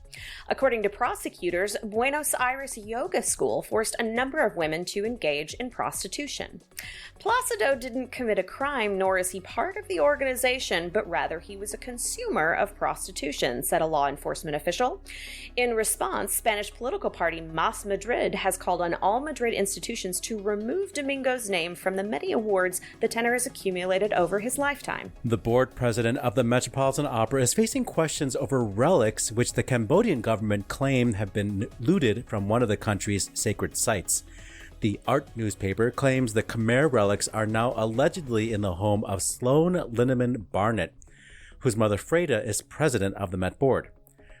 According to prosecutors, Buenos Aires Yoga School forced a number of women to engage in prostitution. Placido didn't commit a crime, nor is he part of the organization, but rather he was a consumer of prostitution, said a law enforcement official. In response, Spanish political party Mas Madrid has called on all Madrid institutions to remove Domingo's name from the many awards the tenor has accumulated over his lifetime. The board president of the Metropolitan Opera is facing questions over relics which the Cambodian government claimed have been looted from one of the country's sacred sites. The art newspaper claims the Khmer relics are now allegedly in the home of Sloan Linneman Barnett, whose mother Freda is president of the Met Board.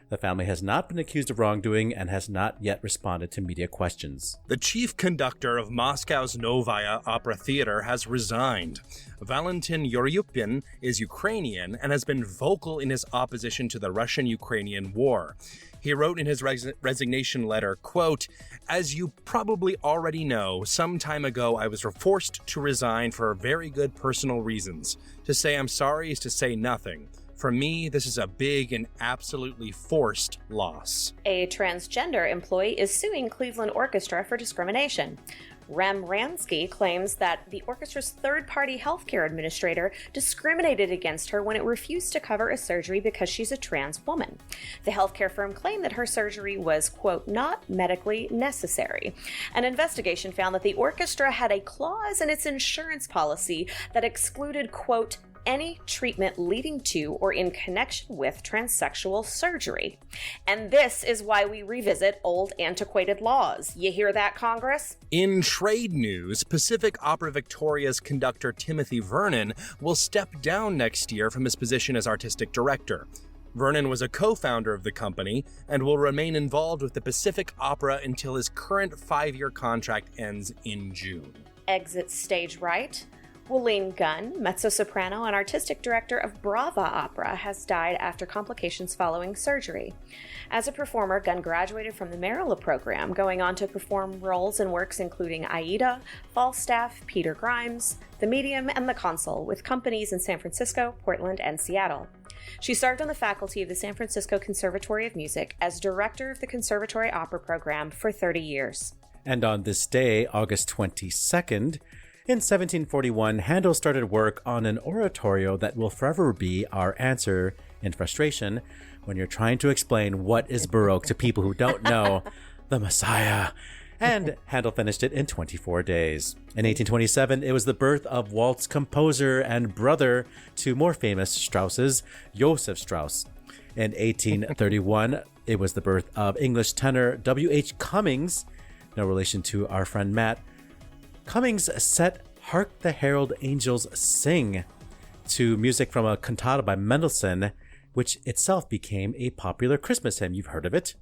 The family has not been accused of wrongdoing and has not yet responded to media questions. The chief conductor of Moscow's Novaya Opera Theater has resigned. Valentin Yuryupin is Ukrainian and has been vocal in his opposition to the Russian-Ukrainian war. He wrote in his resignation letter, quote, "As you probably already know, some time ago I was forced to resign for very good personal reasons. To say I'm sorry is to say nothing. For me, this is a big and absolutely forced loss." A transgender employee is suing Cleveland Orchestra for discrimination. Rem Ransky claims that the orchestra's third-party healthcare administrator discriminated against her when it refused to cover a surgery because she's a trans woman. The healthcare firm claimed that her surgery was, quote, not medically necessary. An investigation found that the orchestra had a clause in its insurance policy that excluded, quote, any treatment leading to or in connection with transsexual surgery. And this is why we revisit old antiquated laws. You hear that, Congress? In trade news, Pacific Opera Victoria's conductor Timothy Vernon will step down next year from his position as artistic director. Vernon was a co-founder of the company and will remain involved with the Pacific Opera until his current 5-year contract ends in June. Exit stage right. Willeen Gunn, mezzo-soprano and artistic director of Brava Opera, has died after complications following surgery. As a performer, Gunn graduated from the Marilla program, going on to perform roles in works including Aida, Falstaff, Peter Grimes, The Medium, and The Consul, with companies in San Francisco, Portland, and Seattle. She served on the faculty of the San Francisco Conservatory of Music as director of the Conservatory Opera program for 30 years. And on this day, August 22nd, in 1741, Handel started work on an oratorio that will forever be our answer in frustration when you're trying to explain what is Baroque to people who don't know the Messiah. And Handel finished it in 24 days. In 1827, it was the birth of waltz composer and brother to more famous Strausses, Joseph Strauss. In 1831, it was the birth of English tenor W.H. Cummings, no relation to our friend Matt. Cummings set Hark the Herald Angels Sing to music from a cantata by Mendelssohn, which itself became a popular Christmas hymn. You've heard of it.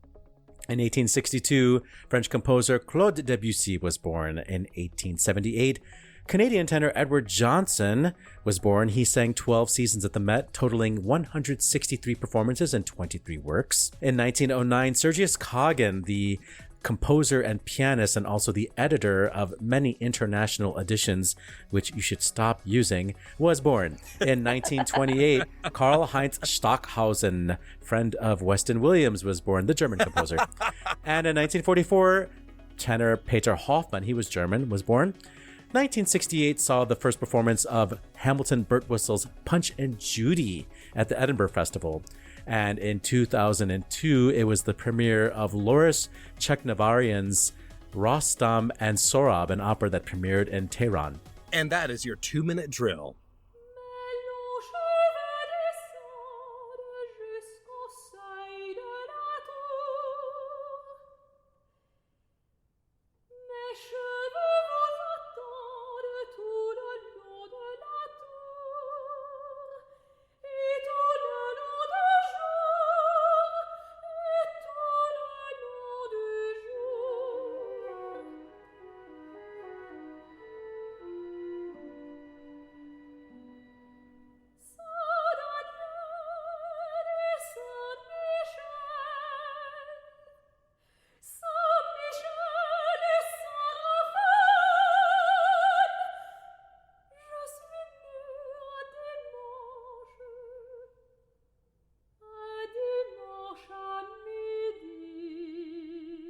In 1862, French composer Claude Debussy was born. In 1878, Canadian tenor Edward Johnson was born. He sang 12 seasons at the Met, totaling 163 performances and 23 works. In 1909, Sergius Kagan, the composer and pianist and also the editor of many international editions, which you should stop using, was born. In 1928, Karl-Heinz Stockhausen, friend of Weston Williams, was born, the German composer. And in 1944, tenor Peter Hoffmann, he was German, was born. 1968 saw the first performance of Hamilton Birtwhistle's Punch and Judy at the Edinburgh Festival. And in 2002, it was the premiere of Loris Chekhnavarian's Rostam and Sorab, an opera that premiered in Tehran. And that is your 2-minute drill.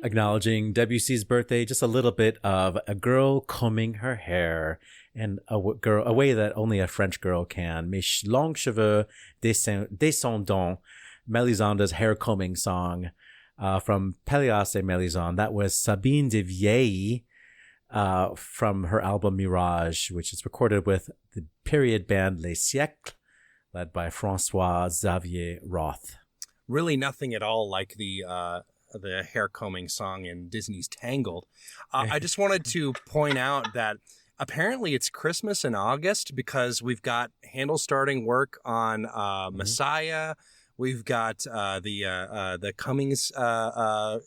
Acknowledging Debussy's birthday, just a little bit of a girl combing her hair in a way that only a French girl can. Mes longs cheveux descendants, Mélisande's hair combing song from Pélias et Mélisande. That was Sabine de Vieilly from her album Mirage, which is recorded with the period band Les Siècles, led by Francois Xavier Roth. Really nothing at all like the hair combing song in Disney's Tangled. I just wanted to point out that apparently it's Christmas in August because we've got Handel starting work on Messiah. We've got the Cummings Hark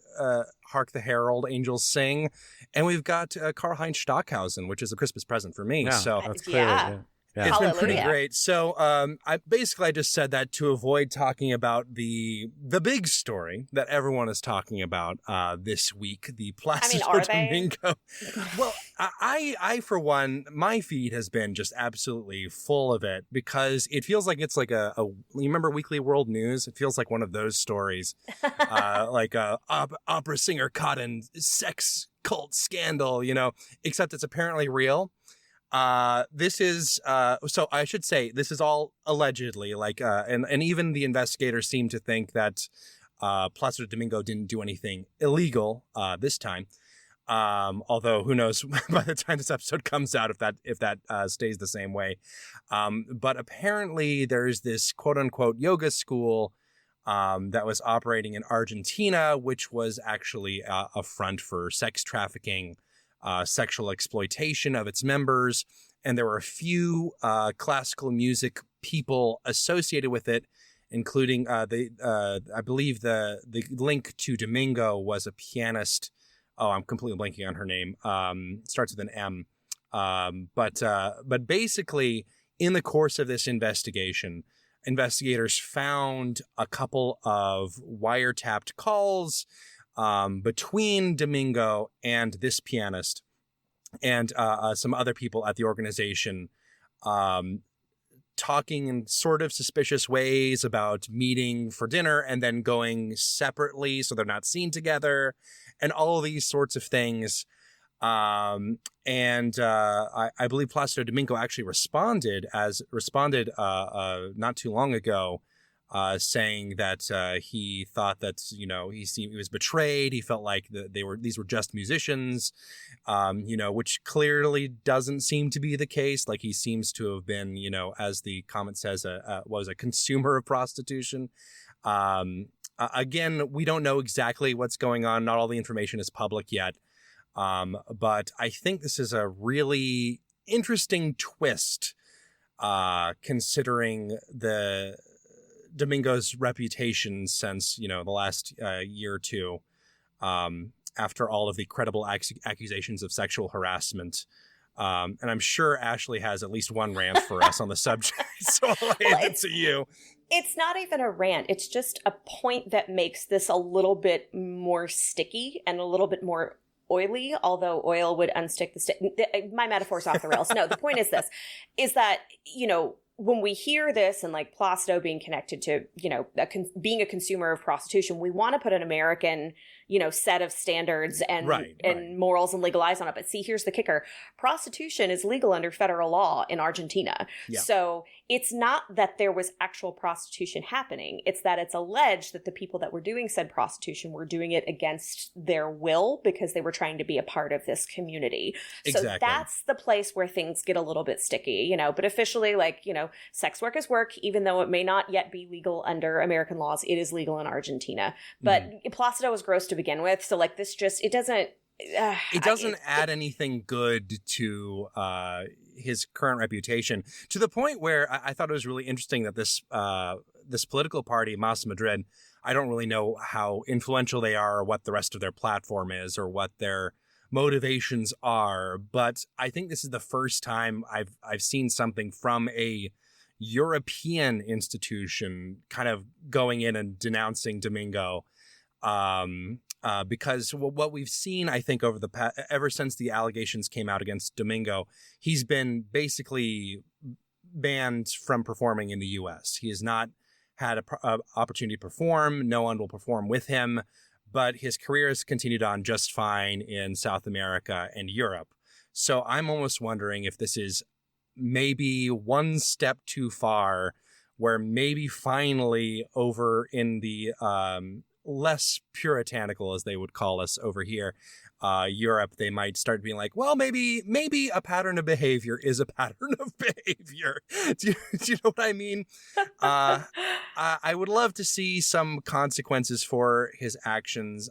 the Herald Angels Sing, and we've got Karl-Heinz Stockhausen, which is a Christmas present for me. Yeah, so that's clearly, Yeah. It's been pretty Hallelujah. great. So I just said that to avoid talking about the big story that everyone is talking about this week, the Placido are they? Domingo. Well, I for one, my feed has been just absolutely full of it because it feels like it's like you remember Weekly World News? It feels like one of those stories, like a opera singer caught in sex cult scandal, except it's apparently real. This is, so I should say this is all allegedly, and even the investigators seem to think that, Placido Domingo didn't do anything illegal, this time. Although who knows by the time this episode comes out, if that stays the same way. But apparently there's this quote unquote yoga school, that was operating in Argentina, which was actually a front for sex trafficking, sexual exploitation of its members, and there were a few classical music people associated with it, including I believe the link to Domingo was a pianist. Oh, I'm completely blanking on her name. Starts with an M. But basically, in the course of this investigation, investigators found a couple of wiretapped calls between Domingo and this pianist and some other people at the organization, talking in sort of suspicious ways about meeting for dinner and then going separately so they're not seen together and all of these sorts of things. I believe Placido Domingo actually responded not too long ago, saying that he thought that he was betrayed. He felt like these were just musicians, which clearly doesn't seem to be the case. Like he seems to have been, as the comment says, was a consumer of prostitution. Again, we don't know exactly what's going on. Not all the information is public yet. But I think this is a really interesting twist, considering the Domingo's reputation since, the last year or two, after all of the credible accusations of sexual harassment. And I'm sure Ashley has at least one rant for us on the subject, so I'll hand it to you. It's not even a rant. It's just a point that makes this a little bit more sticky and a little bit more oily, although oil would unstick the stick. My metaphor's off the rails. No, the point is this, is that, when we hear this and like Placido being connected to, being a consumer of prostitution, we want to put an American, set of standards and morals and legal eyes on it. But see, here's the kicker. Prostitution is legal under federal law in Argentina. Yeah. So it's not that there was actual prostitution happening. It's that it's alleged that the people that were doing said prostitution were doing it against their will because they were trying to be a part of this community. Exactly. So that's the place where things get a little bit sticky, but officially, sex work is work, even though it may not yet be legal under American laws, it is legal in Argentina. But Placido was gross to begin with. So this just, it doesn't add anything good to his current reputation, to the point where I thought it was really interesting that this political party, Mas Madrid, I don't really know how influential they are or what the rest of their platform is or what their motivations are, but I think this is the first time I've seen something from a European institution kind of going in and denouncing Domingo, because what we've seen, I think, ever since the allegations came out against Domingo, he's been basically banned from performing in the U.S. He has not had an opportunity to perform. No one will perform with him. But his career has continued on just fine in South America and Europe. So I'm almost wondering if this is maybe one step too far, where maybe finally over in the less puritanical, as they would call us over here, Europe, they might start being like, well, maybe a pattern of behavior is a pattern of behavior. Do you know what I mean? I would love to see some consequences for his actions.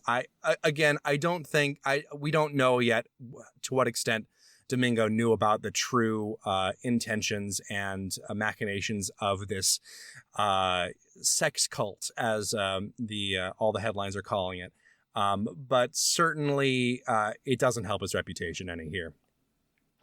We don't know yet to what extent Domingo knew about the true intentions and machinations of this sex cult, as all the headlines are calling it. But certainly it doesn't help his reputation any here.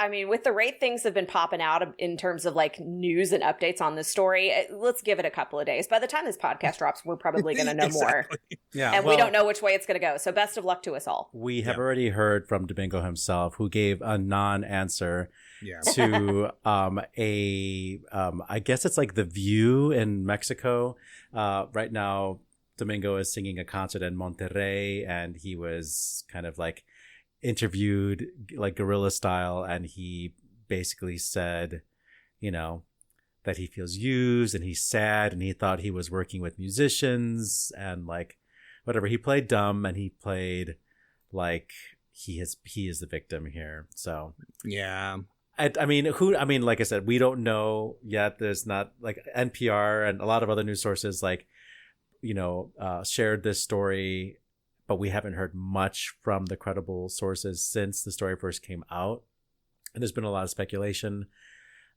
I mean, with the rate things have been popping out in terms of like news and updates on this story, let's give it a couple of days. By the time this podcast drops, we're probably going to know more. Yeah, and we don't know which way it's going to go. So best of luck to us all. We have already heard from Domingo himself, who gave a non-answer to I guess it's like The View in Mexico. Right now, Domingo is singing a concert in Monterrey, and he was kind of like interviewed like guerrilla style, and he basically said, you know, that he feels used and he's sad and he thought he was working with musicians and like whatever. He played dumb and he played like he is the victim here. So yeah. I mean, like I said, we don't know yet. There's not like NPR and a lot of other news sources like, you know, shared this story, but we haven't heard much from the credible sources since the story first came out. And there's been a lot of speculation.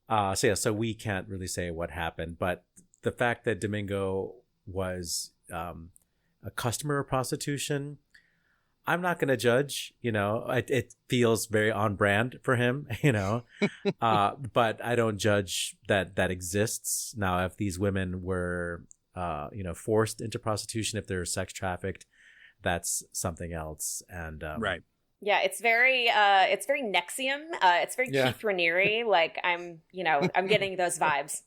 So we can't really say what happened. But the fact that Domingo was a customer of prostitution, I'm not going to judge. You know, it feels very on brand for him, you know. But I don't judge that exists. Now, if these women were, forced into prostitution, if they're sex trafficked, that's something else. And right. Yeah, it's very Nexium. It's very Keith Raniere. Like I'm getting those vibes.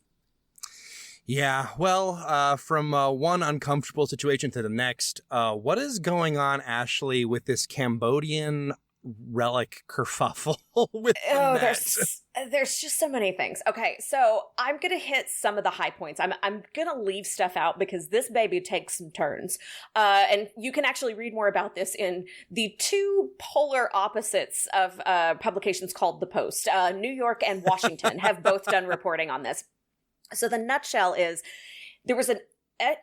Yeah, well, from one uncomfortable situation to the next, what is going on, Ashley, with this Cambodian relic kerfuffle with the Met? There's just so many things. Okay, so I'm gonna hit some of the high points. I'm gonna leave stuff out because this baby takes some turns, and you can actually read more about this in the two polar opposites of publications called The Post. New York and Washington have both done reporting on this. So the nutshell is there was an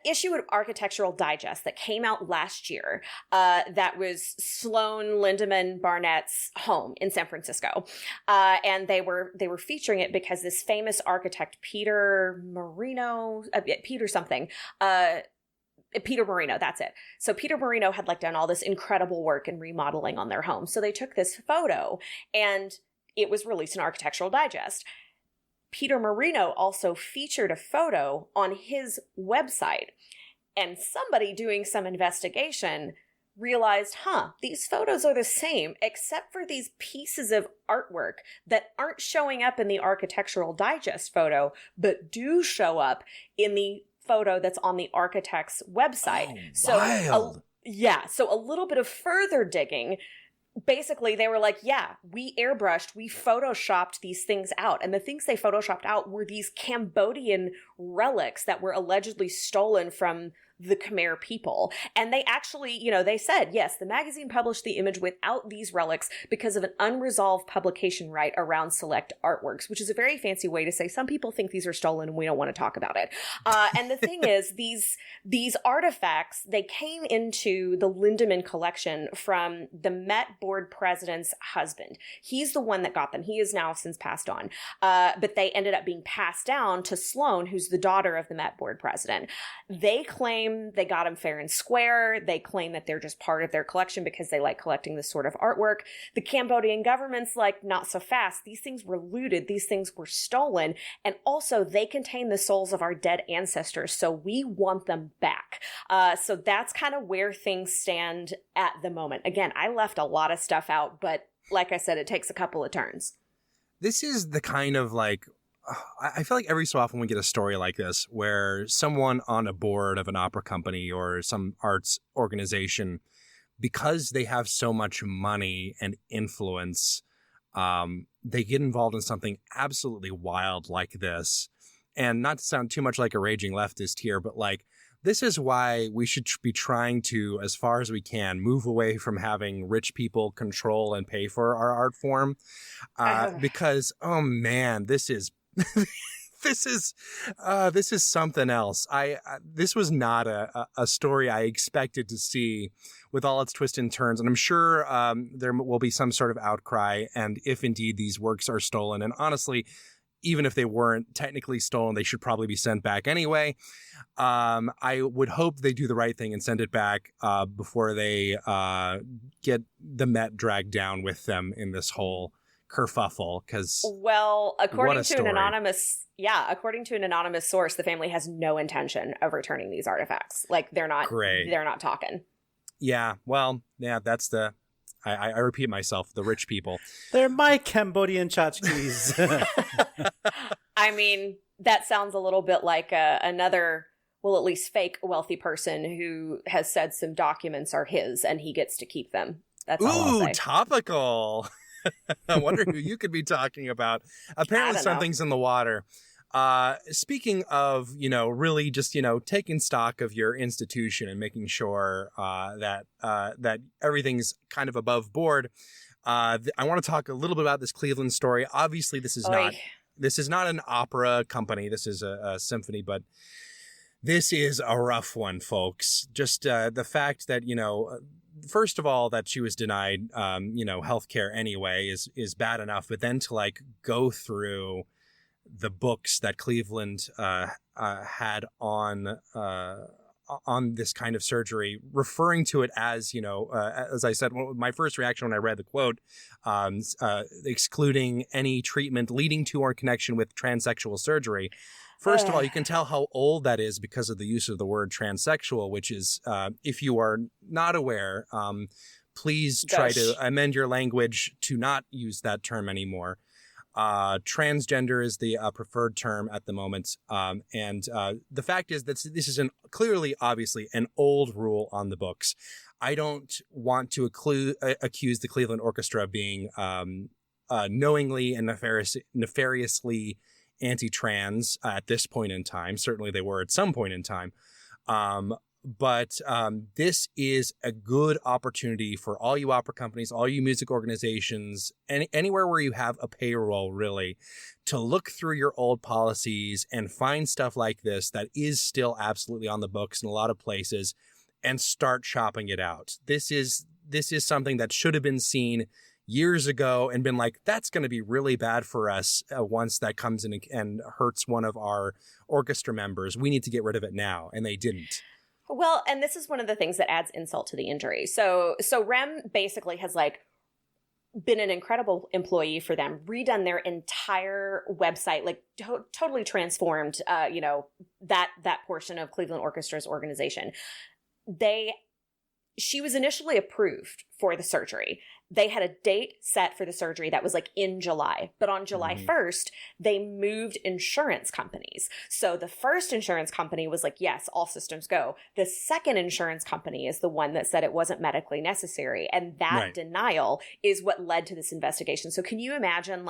issue of Architectural Digest that came out last year that was Sloan Lindemann Barnett's home in San Francisco. And they were featuring it because this famous architect, Peter Marino, that's it. So Peter Marino had like done all this incredible work in remodeling on their home. So they took this photo and it was released in Architectural Digest. Peter Marino also featured a photo on his website, and somebody doing some investigation realized, these photos are the same, except for these pieces of artwork that aren't showing up in the Architectural Digest photo, but do show up in the photo that's on the architect's website. Wild. So a little bit of further digging. Basically, they were like, we airbrushed, we photoshopped these things out. And the things they photoshopped out were these Cambodian relics that were allegedly stolen from the Khmer people. And they actually, they said, yes, the magazine published the image without these relics because of an unresolved publication right around select artworks, which is a very fancy way to say some people think these are stolen and we don't want to talk about it. And the thing is, these artifacts, they came into the Lindemann collection from the Met board president's husband. He's the one that got them. He is now since passed on. But they ended up being passed down to Sloan, who's the daughter of the Met board president. They claim they got them fair and square. They claim that they're just part of their collection because they like collecting this sort of artwork. The Cambodian government's like, not so fast. These things were looted. These things were stolen. And also they contain the souls of our dead ancestors. So we want them back. So that's kind of where things stand at the moment. Again, I left a lot of stuff out, but like I said, it takes a couple of turns. This is the kind of like, I feel like every so often we get a story like this where someone on a board of an opera company or some arts organization, because they have so much money and influence, they get involved in something absolutely wild like this. And not to sound too much like a raging leftist here, but like, this is why we should be trying to, as far as we can, move away from having rich people control and pay for our art form. Because, oh man, this is this is something else. This was not a story I expected to see with all its twists and turns. And I'm sure there will be some sort of outcry. And if indeed these works are stolen, and honestly, even if they weren't technically stolen, they should probably be sent back anyway. I would hope they do the right thing and send it back before they get the Met dragged down with them in this whole kerfuffle, because well, according to an story. anonymous source, the family has no intention of returning these artifacts. Like they're not talking. Yeah, well, yeah, that's the I repeat myself, the rich people. They're my Cambodian tchotchkes. I mean, that sounds a little bit like another, well, at least fake wealthy person who has said some documents are his and he gets to keep them. That's all I'll say. Topical. I wonder who you could be talking about. Apparently something's in the water. Speaking of, really just, taking stock of your institution and making sure that everything's kind of above board. I want to talk a little bit about this Cleveland story. Obviously, this is not an opera company. This is a symphony, but this is a rough one, folks. Just the fact that, first of all, that she was denied, healthcare anyway is bad enough. But then to go through the books that Cleveland had on this kind of surgery, referring to it as, as I said, my first reaction when I read the quote, excluding any treatment leading to or connection with transsexual surgery. First of all, you can tell how old that is because of the use of the word transsexual, which is, if you are not aware, please try to amend your language to not use that term anymore. Transgender is the preferred term at the moment. And the fact is that this is clearly, obviously, an old rule on the books. I don't want to accuse the Cleveland Orchestra of being knowingly and nefariously anti-trans at this point in time. Certainly they were at some point in time. But this is a good opportunity for all you opera companies, all you music organizations, anywhere where you have a payroll, really, to look through your old policies and find stuff like this that is still absolutely on the books in a lot of places and start chopping it out. This is something that should have been seen years ago and been like, that's going to be really bad for us once that comes in and hurts one of our orchestra members. We need to get rid of it now. And they didn't. Well, and this is one of the things that adds insult to the injury. So Rem basically has been an incredible employee for them, redone their entire website, totally transformed, that portion of Cleveland Orchestra's organization. She was initially approved for the surgery. They had a date set for the surgery that was in July. But on July 1st, they moved insurance companies. So the first insurance company was yes, all systems go. The second insurance company is the one that said it wasn't medically necessary. And that denial is what led to this investigation. So can you imagine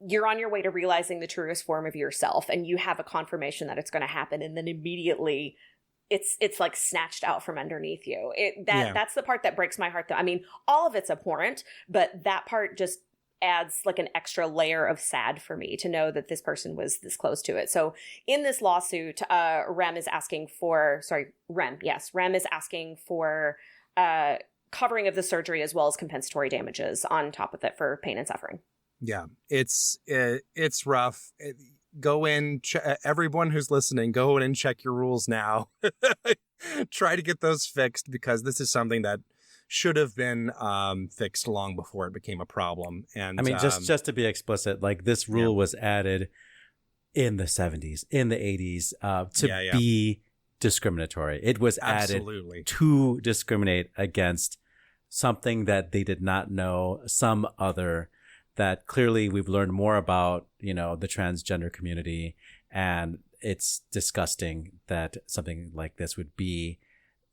you're on your way to realizing the truest form of yourself and you have a confirmation that it's going to happen, and then immediately it's snatched out from underneath you. That's the part that breaks my heart, though. I mean, all of it's abhorrent, but that part just adds an extra layer of sad for me to know that this person was this close to it. So in this lawsuit, Rem is asking for covering of the surgery as well as compensatory damages on top of it for pain and suffering. Yeah, it's rough. Go in, everyone who's listening, go in and check your rules now. Try to get those fixed, because this is something that should have been fixed long before it became a problem. And I mean, just to be explicit, this rule was added in the 70s, in the 80s, to be discriminatory. It was added to discriminate against something that they did not know, some other that clearly we've learned more about, the transgender community, and it's disgusting that something like this would be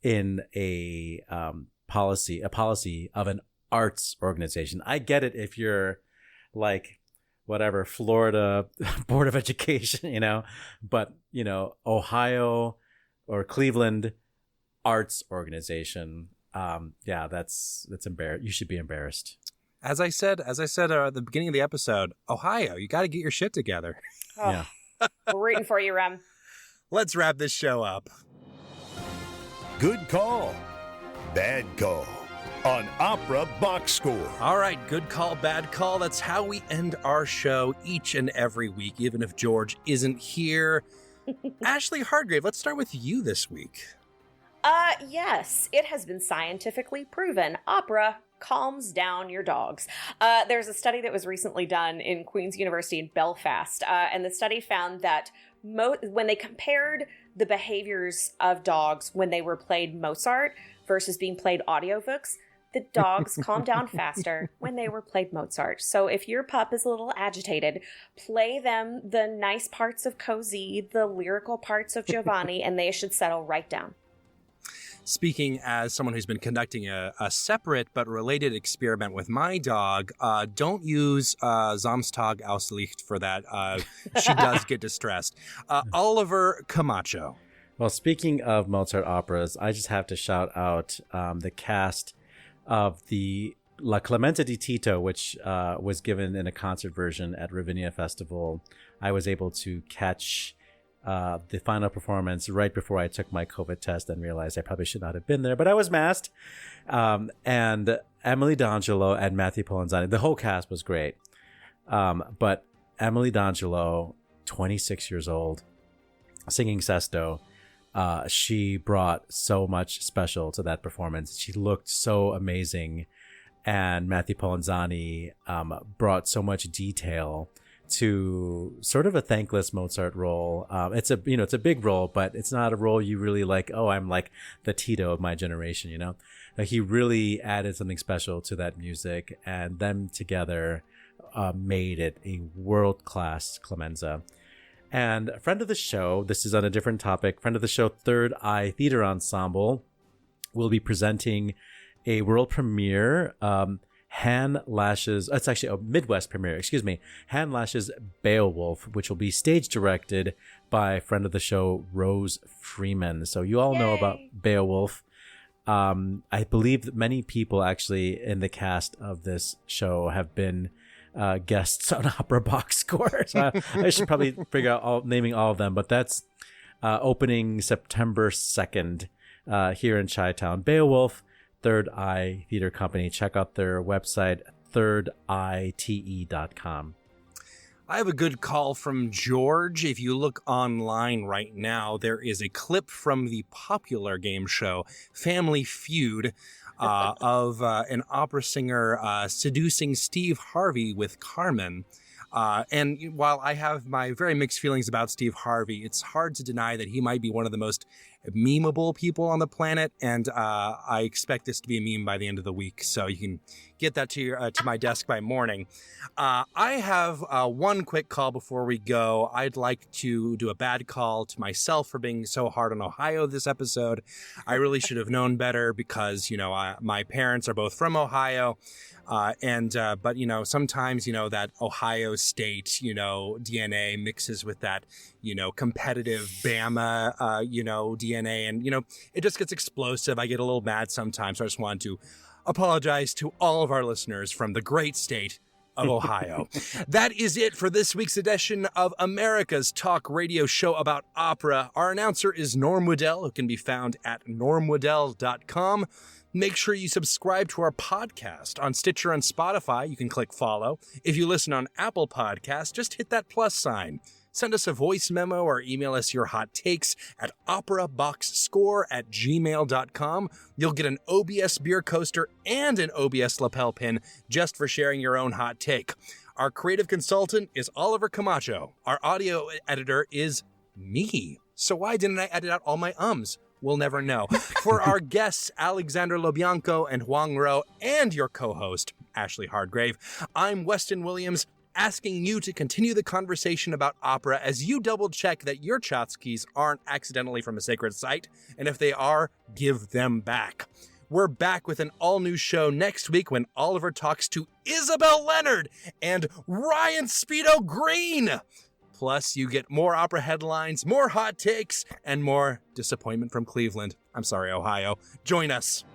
in a policy of an arts organization. I get it if you're Florida Board of Education, but Ohio or Cleveland arts organization. That's embarrassing. You should be embarrassed. As I said at the beginning of the episode, Ohio, you got to get your shit together. Oh, yeah. We're rooting for you, Rem. Let's wrap this show up. Good call, bad call on Opera Box Score. All right, good call, bad call. That's how we end our show each and every week, even if George isn't here. Ashley Hargrave, let's start with you this week. Yes, it has been scientifically proven opera calms down your dogs. There's a study that was recently done in Queen's University in Belfast, and the study found that when they compared the behaviors of dogs when they were played Mozart versus being played audiobooks, the dogs calmed down faster when they were played Mozart. So if your pup is a little agitated, play them the nice parts of Cozy, the lyrical parts of Giovanni, and they should settle right down. Speaking as someone who's been conducting a separate but related experiment with my dog, don't use Samstag aus Licht for that. She does get distressed. Oliver Camacho. Well, speaking of Mozart operas, I just have to shout out the cast of the La Clemente di Tito, which was given in a concert version at Ravinia Festival. I was able to catch the final performance right before I took my COVID test and realized I probably should not have been there, but I was masked. And Emily D'Angelo and Matthew Polenzani, the whole cast was great. But Emily D'Angelo, 26 years old, singing Sesto, she brought so much special to that performance. She looked so amazing. And Matthew Polenzani brought so much detail to sort of a thankless Mozart role. It's a big role, but it's not a role you really like, oh, I'm like the Tito of my generation, you know? Like, he really added something special to that music, and them together made it a world-class Clemenza. And a friend of the show, this is on a different topic, friend of the show, Third Eye Theater Ensemble, will be presenting a world premiere, Han Lash's, it's actually a Midwest premiere, Han Lash's Beowulf, which will be stage directed by friend of the show, Rose Freeman. So you all know about Beowulf. I believe that many people actually in the cast of this show have been guests on Opera Box Score. So I should probably figure out naming all of them, but that's opening September 2nd here in Chi-Town. Beowulf, Third Eye Theater Company. Check out their website, thirdeye.com. I have a good call from George. If you look online right now, there is a clip from the popular game show Family Feud of an opera singer seducing Steve Harvey with Carmen. And while I have my very mixed feelings about Steve Harvey, it's hard to deny that he might be one of the most memeable people on the planet, and I expect this to be a meme by the end of the week, so you can get that to my desk by morning. I have one quick call before we go. I'd like to do a bad call to myself for being so hard on Ohio this episode. I really should have known better because, my parents are both from Ohio. But sometimes, that Ohio State, DNA mixes with that, competitive Bama, DNA, and, it just gets explosive. I get a little mad sometimes. So I just wanted to apologize to all of our listeners from the great state of Ohio. That is it for this week's edition of America's Talk Radio Show about opera. Our announcer is Norm Waddell, who can be found at normwaddell.com. Make sure you subscribe to our podcast on Stitcher and Spotify. You can click follow. If you listen on Apple Podcasts, just hit that plus sign. Send us a voice memo or email us your hot takes at operaboxscore@gmail.com. You'll get an OBS beer coaster and an OBS lapel pin just for sharing your own hot take. Our creative consultant is Oliver Camacho. Our audio editor is me. So why didn't I edit out all my ums? We'll never know. For our guests, Alexandra LoBianco and Huang Ro, and your co-host, Ashley Hardgrave, I'm Weston Williams, asking you to continue the conversation about opera as you double-check that your tchotchkes aren't accidentally from a sacred site, and if they are, give them back. We're back with an all-new show next week when Oliver talks to Isabel Leonard and Ryan Speedo Green. Plus, you get more opera headlines, more hot takes, and more disappointment from Cleveland. I'm sorry, Ohio. Join us.